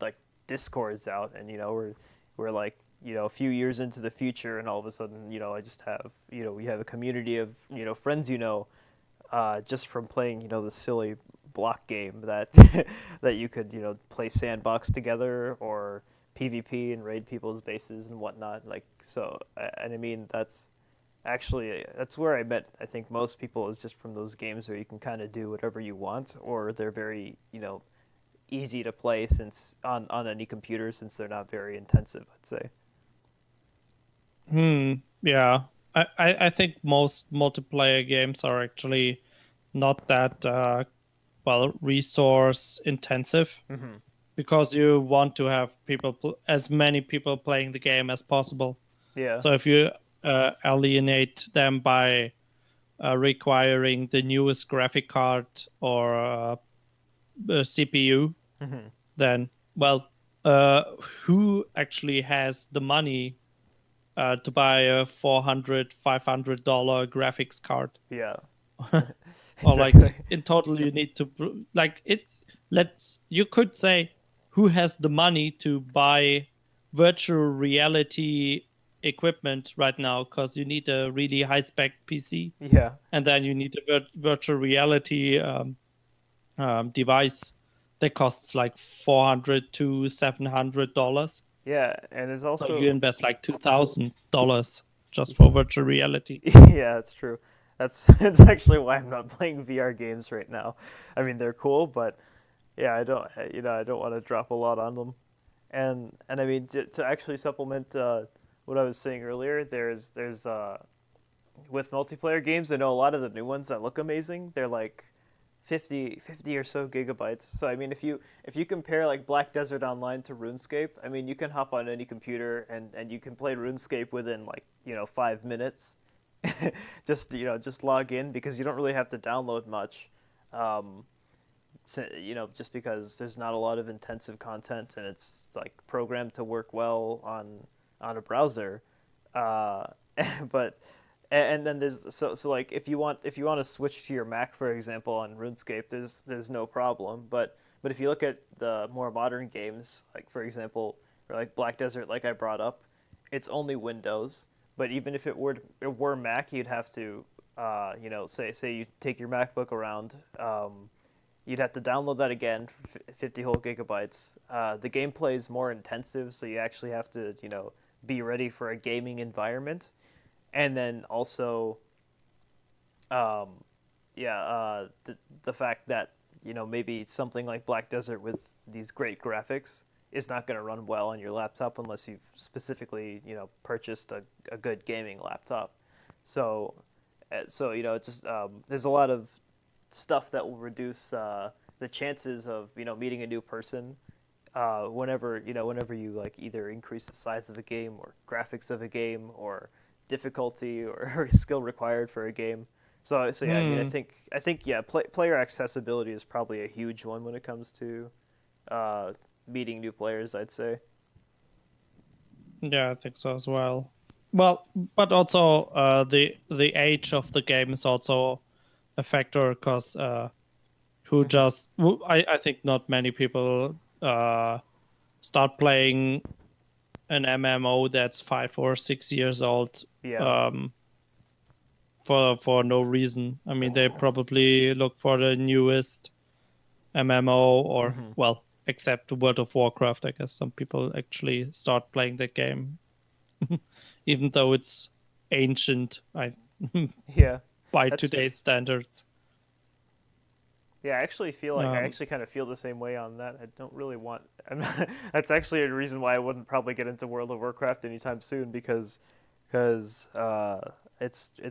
Speaker 2: like Discord is out, and we're like, a few years into the future, and all of a sudden, I just have, we have a community of, friends, just from playing, the silly block game that that you could, play sandbox together, or PvP and raid people's bases and whatnot. Like, so, and I mean, that's where I met, I think, most people, is just from those games where you can kind of do whatever you want, or they're very, easy to play since on any computer, since they're not very intensive, I'd say.
Speaker 1: Yeah. I think most multiplayer games are actually not that well resource intensive
Speaker 2: Hmm.
Speaker 1: because you want to have as many people playing the game as possible.
Speaker 2: Yeah.
Speaker 1: So if you alienate them by requiring the newest graphic card or CPU,
Speaker 2: Hmm.
Speaker 1: then well, uh, who actually has the money to buy a $400 $500 graphics card?
Speaker 2: Yeah.
Speaker 1: Or like
Speaker 2: Exactly.
Speaker 1: in total you need to like it let's you could say who has the money to buy virtual reality equipment right now, because you need a really high spec PC,
Speaker 2: Yeah.
Speaker 1: and then you need a virtual reality device that costs like $400 to $700.
Speaker 2: Yeah. And there's
Speaker 1: So you
Speaker 2: also
Speaker 1: invest like $2,000 just for virtual reality.
Speaker 2: yeah, that's true. That's it's actually why I'm not playing VR games right now. I mean, they're cool, but yeah, I don't want to drop a lot on them. And I mean to actually supplement what I was saying earlier, there's with multiplayer games, I know a lot of the new ones that look amazing. They're like 50 or so gigabytes. So I mean, if you compare like Black Desert Online to RuneScape, I mean, you can hop on any computer and you can play RuneScape within like 5 minutes. Just just log in because you don't really have to download much. Um, just because there's not a lot of intensive content and it's like programmed to work well on a browser. Uh, but and then there's so like if you want to switch to your Mac for example on RuneScape, there's no problem. But if you look at the more modern games, like for example, or like Black Desert, like I brought up, it's only Windows. But even if it were Mac, you'd have to say you take your MacBook around. You'd have to download that again, 50 whole gigabytes. The gameplay is more intensive, so you actually have to, be ready for a gaming environment. And then also, um, yeah, the fact that, maybe something like Black Desert with these great graphics is not going to run well on your laptop unless you've specifically, purchased a good gaming laptop. So, it's just there's a lot of stuff that will reduce the chances of meeting a new person whenever you like either increase the size of a game or graphics of a game or difficulty or skill required for a game. So yeah, I mean,
Speaker 1: Hmm.
Speaker 2: I think yeah, player accessibility is probably a huge one when it comes to uh, meeting new players. I'd say.
Speaker 1: Yeah, I think so as well. Well, but also the age of the game is also a factor, because
Speaker 2: Hmm.
Speaker 1: I think not many people start playing an MMO that's 5 or 6 years old
Speaker 2: Yeah,
Speaker 1: um, for no reason. I mean,
Speaker 2: that's
Speaker 1: they
Speaker 2: true.
Speaker 1: probably look for the newest MMO, or
Speaker 2: Hmm.
Speaker 1: well, except World of Warcraft. I guess some people actually start playing that game, even though it's ancient. I
Speaker 2: Yeah,
Speaker 1: by
Speaker 2: that's true.
Speaker 1: today's standards.
Speaker 2: Yeah, I
Speaker 1: Um,
Speaker 2: actually kind of feel the same way on that. I don't really want. That's actually a reason why I wouldn't probably get into World of Warcraft anytime soon because it's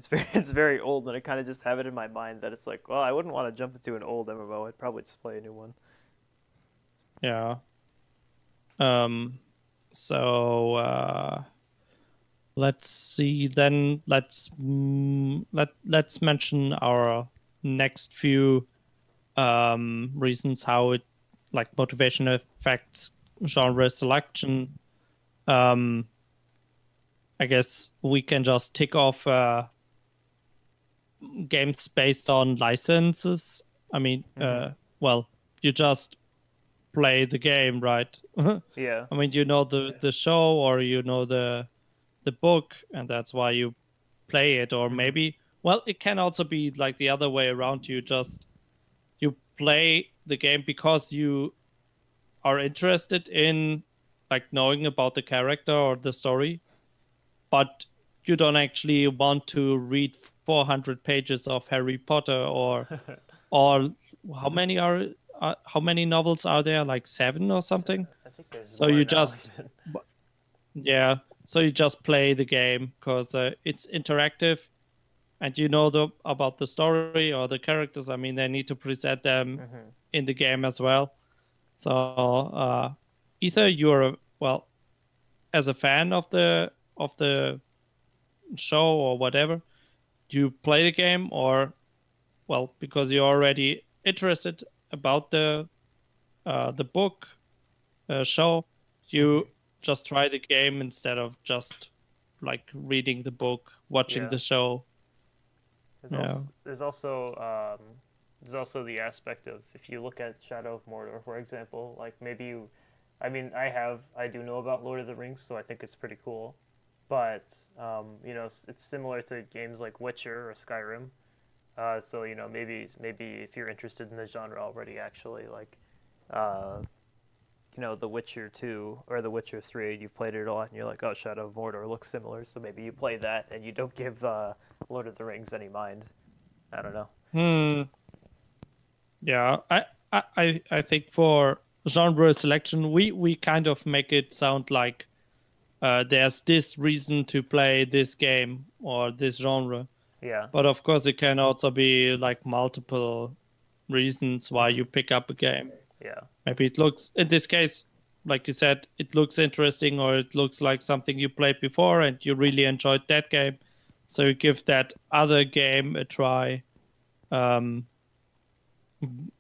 Speaker 2: very it's very old and I kind of just have it in my mind that it's like, well, I wouldn't want to jump into an old MMO. I'd probably just play a new one.
Speaker 1: yeah. Um, so let's see. Then let's mention our next few reasons how it like motivation affects genre selection. Um, I guess we can just tick off games based on licenses. I mean,
Speaker 2: Hmm.
Speaker 1: well, you just play the game, right?
Speaker 2: Yeah.
Speaker 1: I mean, you know the show, or you know the book, and that's why you play it. Or
Speaker 2: Hmm.
Speaker 1: maybe, well, it can also be like the other way around. You play the game because you are interested in like knowing about the character or the story, but you don't actually want to read 400 pages of Harry Potter, or how many how many novels are there? Like seven or something.
Speaker 2: I think there's
Speaker 1: So
Speaker 2: more
Speaker 1: you
Speaker 2: now
Speaker 1: just
Speaker 2: even.
Speaker 1: yeah. So you just play the game because it's interactive, and you know about the story or the characters. I mean, they need to present them
Speaker 2: Mm-hmm.
Speaker 1: in the game as well. So either you're well as a fan of the show or whatever, you play the game, or well because you're already interested about the book show,
Speaker 2: Mm-hmm.
Speaker 1: you just try the game instead of just like reading the book, watching
Speaker 2: Yeah.
Speaker 1: the show.
Speaker 2: There's
Speaker 1: Yeah.
Speaker 2: also there's also the aspect of if you look at Shadow of Mordor, for example, like maybe you, I mean, I do know about Lord of the Rings, so I think it's pretty cool, but you know, it's similar to games like Witcher or Skyrim. So you know, maybe if you're interested in the genre already, actually, like, uh, you know, The Witcher 2 or The Witcher 3, you've played it a lot, and you're like, oh, Shadow of Mordor looks similar, so maybe you play that and you don't give Lord of the Rings any mind. I don't know.
Speaker 1: Hmm. Yeah. I think for genre selection, we kind of make it sound like there's this reason to play this game or this genre.
Speaker 2: Yeah.
Speaker 1: But of course, it can also be like multiple reasons why
Speaker 2: Mm-hmm.
Speaker 1: you pick up a game.
Speaker 2: Yeah.
Speaker 1: Maybe it looks, in this case, like you said, it looks interesting, or it looks like something you played before and you really enjoyed that game. So you give that other game a try. Um,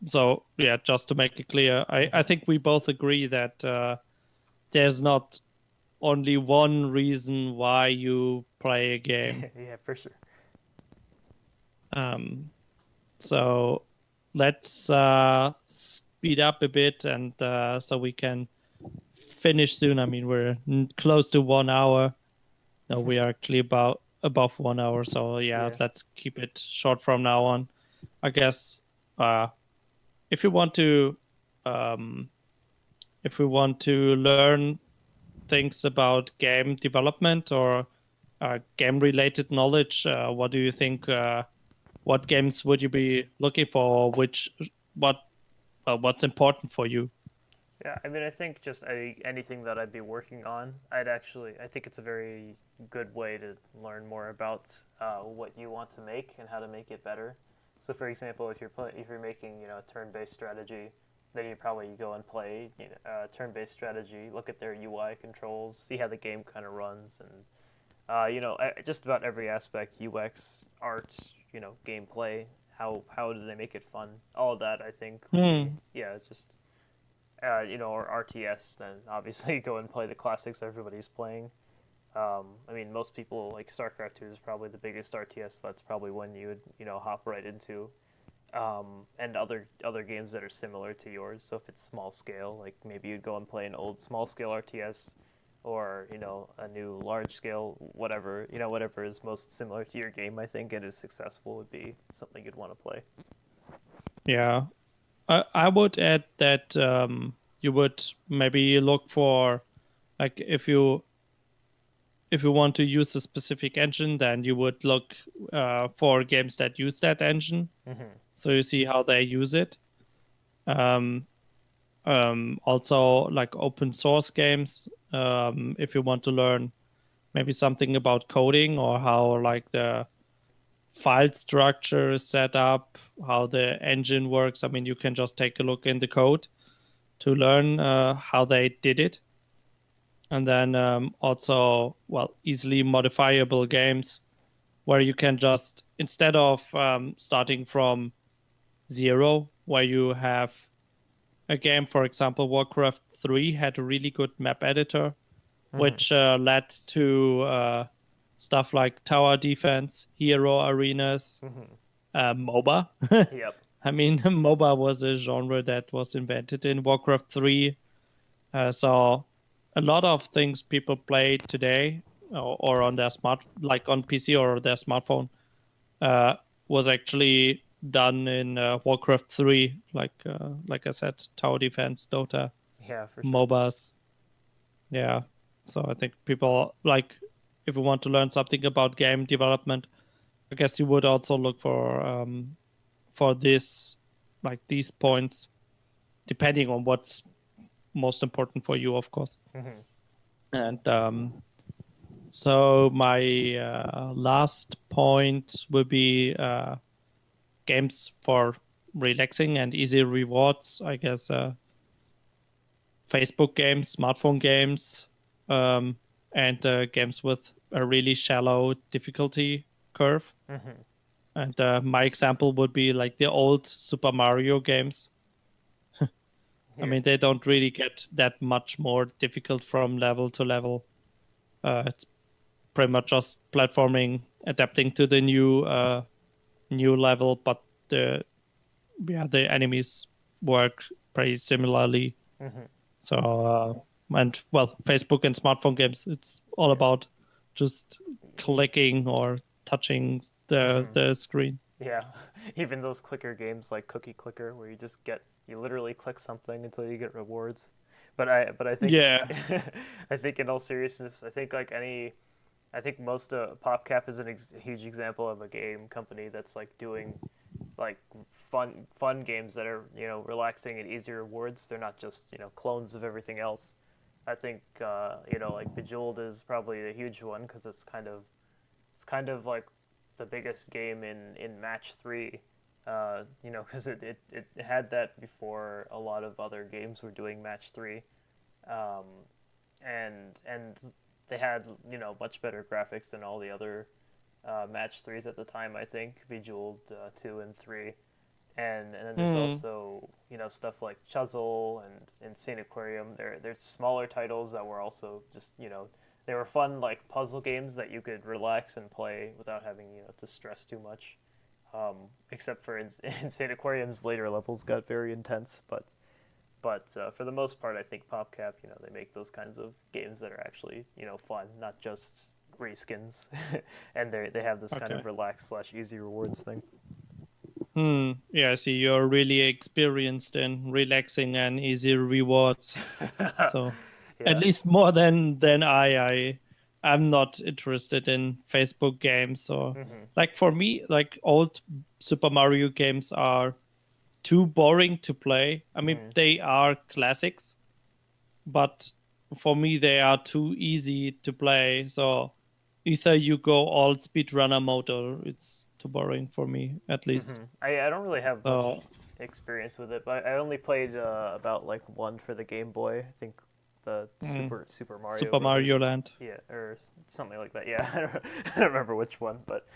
Speaker 1: so, yeah, just to make it clear, I
Speaker 2: Mm-hmm.
Speaker 1: think we both agree that there's not only one reason why you play a game.
Speaker 2: Yeah, for sure.
Speaker 1: Um, so let's speed up a bit, and so we can finish soon. I mean, we're close to 1 hour. No, we are actually about above 1 hour. So yeah,
Speaker 2: Yeah.
Speaker 1: let's keep it short from now on. I guess uh, if you want to, um, if we want to learn things about game development or game-related knowledge, what do you think? What games would you be looking for? Which what what's important for you?
Speaker 2: Yeah, I mean, I think just anything that I'd be working on, I think it's a very good way to learn more about what you want to make and how to make it better. So, for example, if you're making a turn-based strategy, then you probably go and play turn-based strategy, look at their UI controls, see how the game kind of runs, and just about every aspect, UX, art, gameplay, how do they make it fun? All of that I think would be,
Speaker 1: Hmm.
Speaker 2: yeah, just or RTS, then obviously go and play the classics everybody's playing. I mean, most people like StarCraft 2 is probably the biggest RTS. That's probably when you would hop right into, and other games that are similar to yours. So if it's small scale, like maybe you'd go and play an old small scale RTS, or a new large scale, whatever is most similar to your game. I think and is successful would be something you'd want to play.
Speaker 1: Yeah, I would add that you would maybe look for, like, if you want to use a specific engine, then you would look for games that use that engine.
Speaker 2: Mm-hmm.
Speaker 1: So you see how they use it. Um, Also, like open source games. If you want to learn maybe something about coding or how like the file structure is set up, how the engine works. I mean, you can just take a look in the code to learn how they did it. And then also, well, easily modifiable games where you can just, instead of starting from zero, where you have a game, for example, Warcraft 3 had a really good map editor,
Speaker 2: Mm-hmm.
Speaker 1: which led to stuff like tower defense, hero arenas,
Speaker 2: Mm-hmm.
Speaker 1: MOBA.
Speaker 2: Yep.
Speaker 1: I mean, MOBA was a genre that was invented in Warcraft 3. So a lot of things people play today or on their like on PC or their smartphone, uh, was actually done in Warcraft 3, like I said, tower defense, Dota,
Speaker 2: Yeah, for sure.
Speaker 1: MOBAs. Yeah. So I think people like, if you want to learn something about game development, I guess you would also look for this, like these points, depending on what's most important for you, of course.
Speaker 2: Mm-hmm.
Speaker 1: And So my last point will be games for relaxing and easy rewards. I guess Facebook games, smartphone games, um, and games with a really shallow difficulty curve.
Speaker 2: Hmm.
Speaker 1: And my example would be like the old Super Mario games. I
Speaker 2: Here.
Speaker 1: mean, they don't really get that much more difficult from level to level. It's pretty much just platforming, adapting to the new level, but the enemies work pretty similarly.
Speaker 2: Hmm.
Speaker 1: So and well, Facebook and smartphone games, it's all
Speaker 2: Yeah.
Speaker 1: about just clicking or touching the
Speaker 2: Hmm.
Speaker 1: the screen.
Speaker 2: Yeah. Even those clicker games like Cookie Clicker, where you literally click something until you get rewards. But I think
Speaker 1: Yeah.
Speaker 2: I think in all seriousness, I think most PopCap is a huge example of a game company that's like doing like fun games that are relaxing and easy rewards. They're not just clones of everything else. I think like Bejeweled is probably a huge one because it's kind of like the biggest game in match three. Because it had that before a lot of other games were doing match three, um, and they had much better graphics than all the other match threes at the time. I think Bejeweled 2 and 3, and then there's
Speaker 1: Hmm.
Speaker 2: also stuff like Chuzzle and Scene Aquarium. They're smaller titles that were also just they were fun like puzzle games that you could relax and play without having to stress too much. Except for in Scene Aquarium's later levels got very intense, but for the most part, I think PopCap, they make those kinds of games that are actually, fun, not just reskins, and they have this kind
Speaker 1: Okay.
Speaker 2: of relaxed slash easy rewards thing.
Speaker 1: Yeah, I see you're really experienced in relaxing and easy rewards. So at
Speaker 2: Yeah.
Speaker 1: least more than I'm not interested in Facebook games. Or
Speaker 2: Hmm.
Speaker 1: like for me, like old Super Mario games are too boring to play. I mean,
Speaker 2: Hmm.
Speaker 1: they are classics, but for me they are too easy to play. So either you go all speedrunner mode or it's too boring for me at least.
Speaker 2: I don't really have much
Speaker 1: So
Speaker 2: experience with it, but I only played about like one for the Game Boy. I think the
Speaker 1: mm,
Speaker 2: Super Mario
Speaker 1: Super Mario
Speaker 2: Brothers.
Speaker 1: Land.
Speaker 2: Yeah, or something like that. Yeah, I don't remember which one, but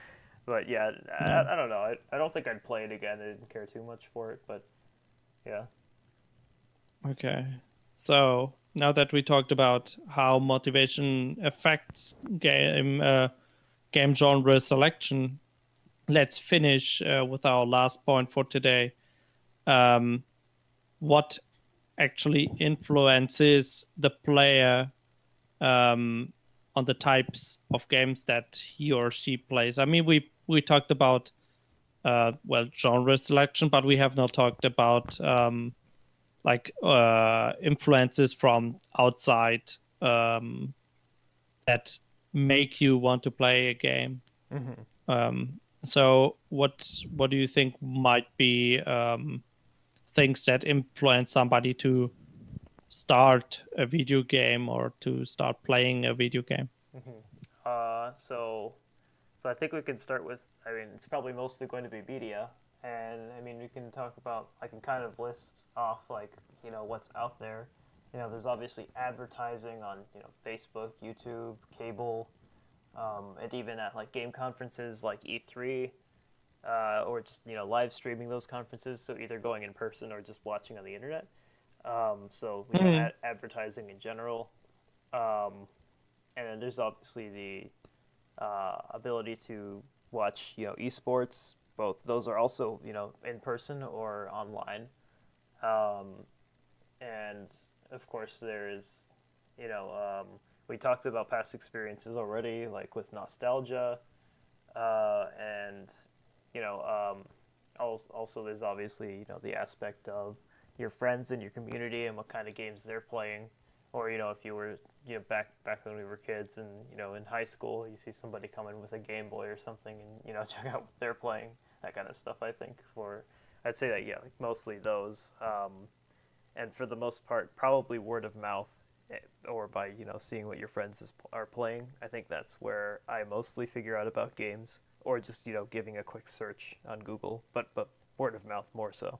Speaker 2: yeah,
Speaker 1: Yeah.
Speaker 2: I don't know. I don't think I'd play it again. I didn't care too much for it, but yeah.
Speaker 1: Okay. So now that we talked about how motivation affects game genre selection, let's finish with our last point for today. Um, what actually influences the player um, on the types of games that he or she plays? I mean, we talked about well genre selection, but we have not talked about like influences from outside um, that make you want to play a game.
Speaker 2: Hmm.
Speaker 1: So what do you think might be things that influence somebody to start a video game or to start playing a video game?
Speaker 2: Hmm. So I think we can start with. I mean, it's probably mostly going to be media, and I mean, we can talk about. I can kind of list off like what's out there. There's obviously advertising on Facebook, YouTube, cable, and even at like game conferences like E3, or just live streaming those conferences. So either going in person or just watching on the internet. So
Speaker 1: Hmm.
Speaker 2: advertising in general, um, and then there's obviously the ability to watch esports. Both those are also in person or online, um, and of course there's you know we talked about past experiences already, like with nostalgia, and you know also there's obviously the aspect of your friends and your community and what kind of games they're playing, or if you were back when we were kids and in high school you see somebody coming with a Game Boy or something and check out what they're playing, that kind of stuff. I think for I'd say that, yeah, like mostly those, and for the most part probably word of mouth or by seeing what your friends are playing. I think that's where I mostly figure out about games, or just giving a quick search on Google. But word of mouth more so.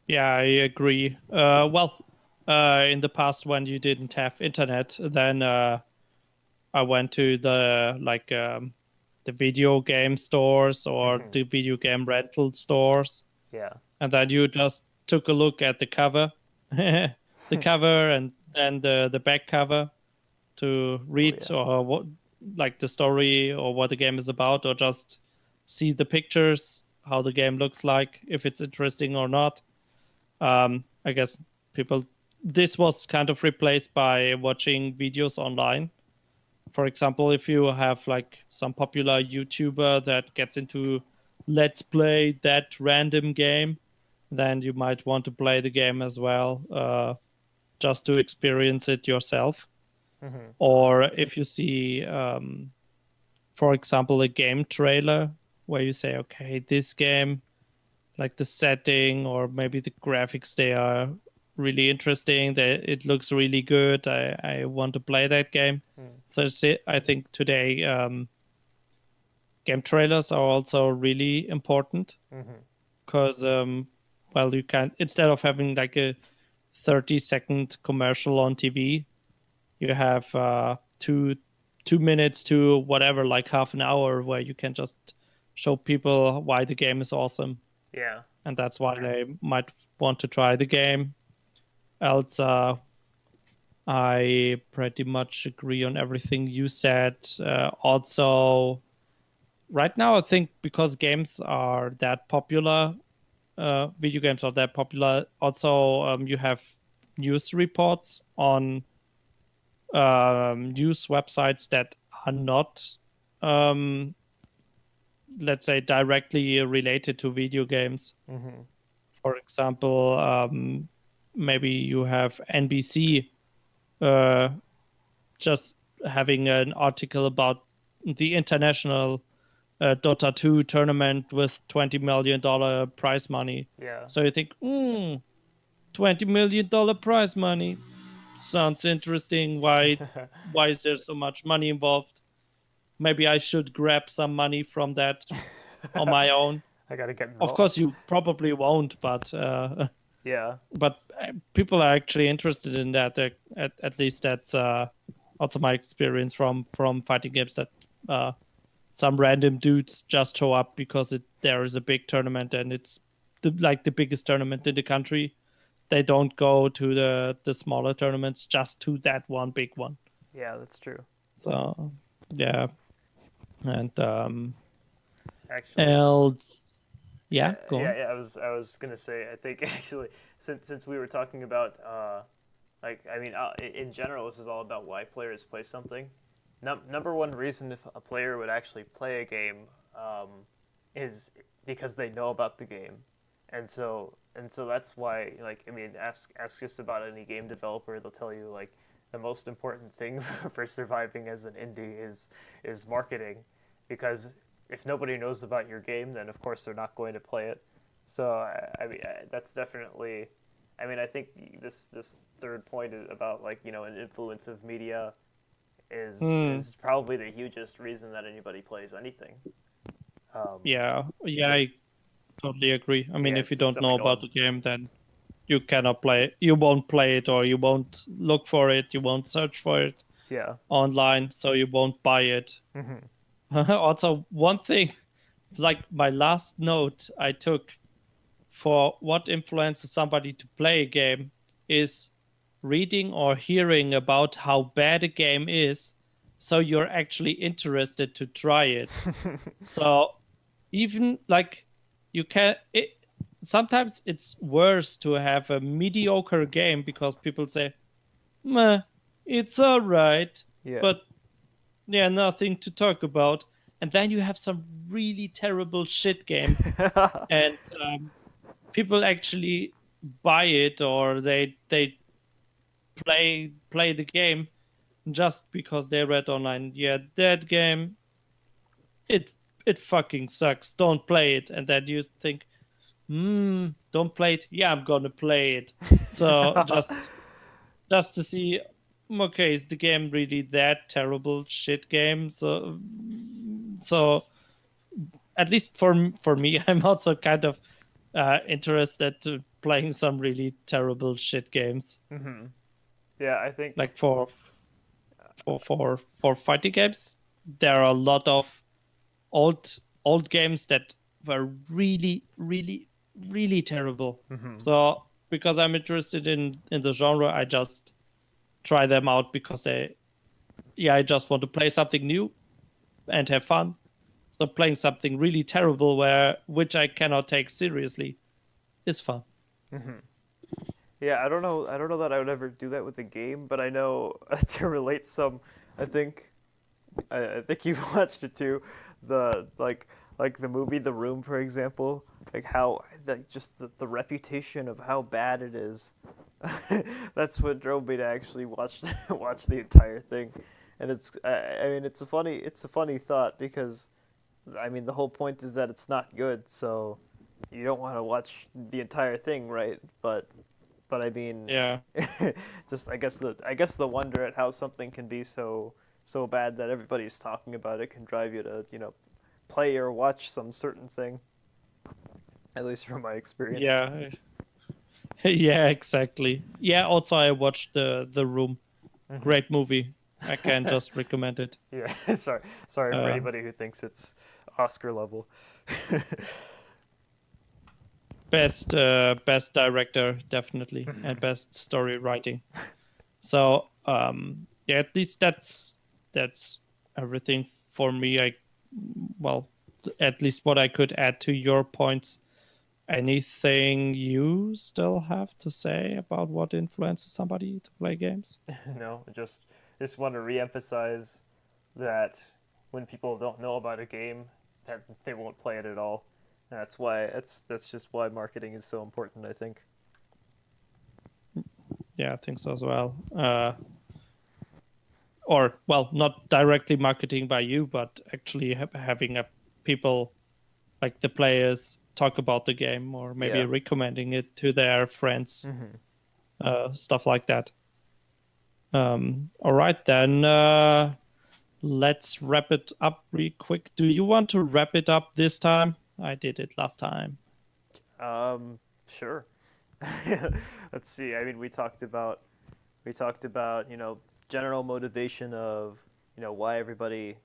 Speaker 1: Yeah, I agree. In the past when you didn't have internet, then I went to the video game stores or
Speaker 2: Hmm.
Speaker 1: the video game rental stores,
Speaker 2: Yeah.
Speaker 1: and then you just took a look at the cover, the cover, and then the back cover to
Speaker 2: Oh
Speaker 1: read
Speaker 2: yeah.
Speaker 1: or what like the story or what the game is about, or just see the pictures, how the game looks like, if it's interesting or not. I guess people this was kind of replaced by watching videos online. For example, if you have like some popular YouTuber that gets into let's play that random game, then you might want to play the game as well, just to experience it yourself.
Speaker 2: Hmm.
Speaker 1: Or if you see, for example, a game trailer where you say, okay, this game, like the setting or maybe the graphics, they are really interesting. It looks really good. I want to play that game. So I think today game trailers are also really important
Speaker 2: Hmm.
Speaker 1: because, well, you can, instead of having like a 30-second commercial on TV, you have 2 minutes to whatever, like half an hour, where you can just show people why the game is awesome,
Speaker 2: Yeah.
Speaker 1: and that's why they might want to try the game. Else, I pretty much agree on everything you said. Also, right now, I think because games are that popular, video games are that popular. Also, you have news reports on news websites that are not, um, let's say, directly related to video games.
Speaker 2: Hmm.
Speaker 1: For example, maybe you have NBC uh, just having an article about the international Dota 2 tournament with $20 million prize money.
Speaker 2: Yeah.
Speaker 1: So you think, $20 million prize money sounds interesting. Why is there so much money involved? Maybe I should grab some money from that on my own.
Speaker 2: I gotta get
Speaker 1: Of course,
Speaker 2: involved.
Speaker 1: you probably won't, but
Speaker 2: Yeah.
Speaker 1: people are actually interested in that. At least that's also my experience from fighting games. That some random dudes just show up because there is a big tournament and it's the biggest tournament in the country. They don't go to the smaller tournaments, just to that one big one.
Speaker 2: Yeah, that's true.
Speaker 1: So yeah, and
Speaker 2: Actually,
Speaker 1: else,
Speaker 2: yeah,
Speaker 1: yeah, go
Speaker 2: yeah,
Speaker 1: on.
Speaker 2: yeah. I was gonna say. I think actually, since we were talking about like I mean, in general, this is all about why players play something. Number one reason if a player would actually play a game um, is because they know about the game, and so that's why, like, I mean, ask just about any game developer. They'll tell you like the most important thing for surviving as an indie is marketing, because if nobody knows about your game, then of course they're not going to play it. So I mean, that's definitely. I mean, I think this third point is about, like, an influence of media is
Speaker 1: Hmm.
Speaker 2: is probably the hugest reason that anybody plays anything.
Speaker 1: Yeah, I totally agree. I mean,
Speaker 2: Yeah,
Speaker 1: if you
Speaker 2: just
Speaker 1: don't know
Speaker 2: like
Speaker 1: about
Speaker 2: all.
Speaker 1: the game, then you cannot play. You won't play it, or you won't look for it. You won't search for it
Speaker 2: Yeah.
Speaker 1: online, so you won't buy it.
Speaker 2: Hmm.
Speaker 1: Also, one thing, like my last note I took for what influences somebody to play a game is reading or hearing about how bad a game is, so you're actually interested to try it. So even like you can sometimes it's worse to have a mediocre game because people say, meh, it's all right,
Speaker 2: Yeah.
Speaker 1: but yeah, nothing to talk about. And then you have some really terrible shit game, and people actually buy it, or they play the game just because they read online, yeah, that game, it it fucking sucks. Don't play it. And then you think, don't play it. Yeah, I'm gonna play it. So just just to see, okay, is the game really that terrible shit game? So at least for me, I'm also kind of interested to playing some really terrible shit games.
Speaker 2: Yeah, I think.
Speaker 1: Like for fighting games, there are a lot of old old games that were really really really terrible. So because I'm interested in the genre, I just try them out because I just want to play something new and have fun. So playing something really terrible which I cannot take seriously is fun.
Speaker 2: Yeah, I don't know. I don't know that I would ever do that with a game, but I know to relate some. I think I think you've watched it too. The like the movie The Room, for example. Like how just the reputation of how bad it is. That's what drove me to actually watch the entire thing. And I mean it's a funny thought because I mean the whole point is that it's not good, so you don't want to watch the entire thing, right? But I mean,
Speaker 1: Yeah.
Speaker 2: just I guess the wonder at how something can be so bad that everybody's talking about it can drive you to play or watch some certain thing. At least from my experience.
Speaker 1: Yeah. Yeah, exactly. Yeah, also I watched the Room. Great movie. I can just recommend it.
Speaker 2: Yeah, sorry for
Speaker 1: Uh,
Speaker 2: anybody who thinks it's Oscar level.
Speaker 1: best director definitely, and best story writing. So yeah, at least that's everything for me. Well, at least what I could add to your points. Anything you still have to say about what influences somebody to play games?
Speaker 2: No, just want to reemphasize that when people don't know about a game, that they won't play it at all. That's just why marketing is so important, I think.
Speaker 1: Yeah, I think so as well. Or well, not directly marketing by you, but actually having people like the players talk about the game, or maybe
Speaker 2: Yeah.
Speaker 1: recommending it to their friends, stuff like that. All right, then let's wrap it up real quick. Do you want to wrap it up this time? I did it last time.
Speaker 2: Sure. Let's see. I mean, we talked about, general motivation of, why everybody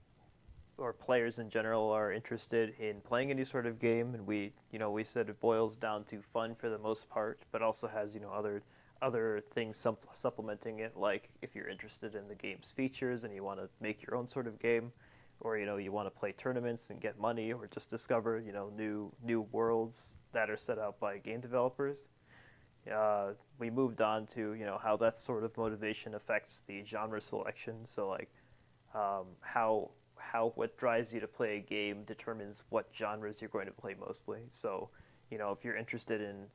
Speaker 2: or players in general are interested in playing any sort of game, and we said it boils down to fun for the most part, but also has, other things supplementing it, like if you're interested in the game's features and you want to make your own sort of game, or you want to play tournaments and get money, or just discover new worlds that are set out by game developers. We moved on to how that sort of motivation affects the genre selection. So like how what drives you to play a game determines what genres you're going to play mostly. So if you're interested in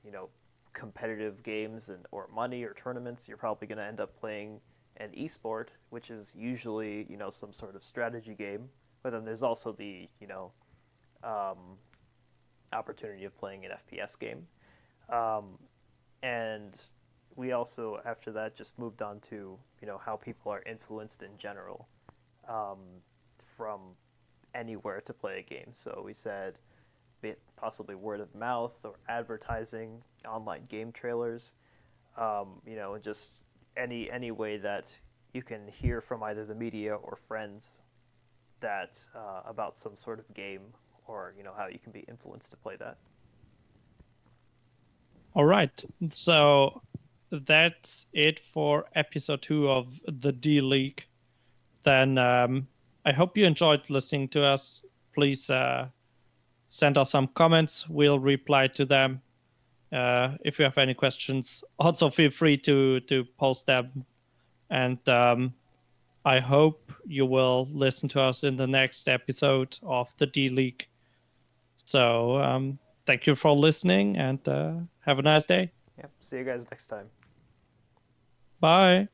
Speaker 2: competitive games and or money or tournaments, you're probably going to end up playing an esport, which is usually some sort of strategy game. But then there's also the um, opportunity of playing an FPS game. Um, and we also after that just moved on to how people are influenced in general um, from anywhere to play a game. So we said possibly word of mouth or advertising, online game trailers, just any way that you can hear from either the media or friends that about some sort of game, or how you can be influenced to play that.
Speaker 1: All right. So that's it for episode 2 of the D League. Then I hope you enjoyed listening to us. Please send us some comments. We'll reply to them. If you have any questions, also feel free to post them. And I hope you will listen to us in the next episode of the D League. So thank you for listening, and have a nice day.
Speaker 2: Yep. See you guys next time.
Speaker 1: Bye.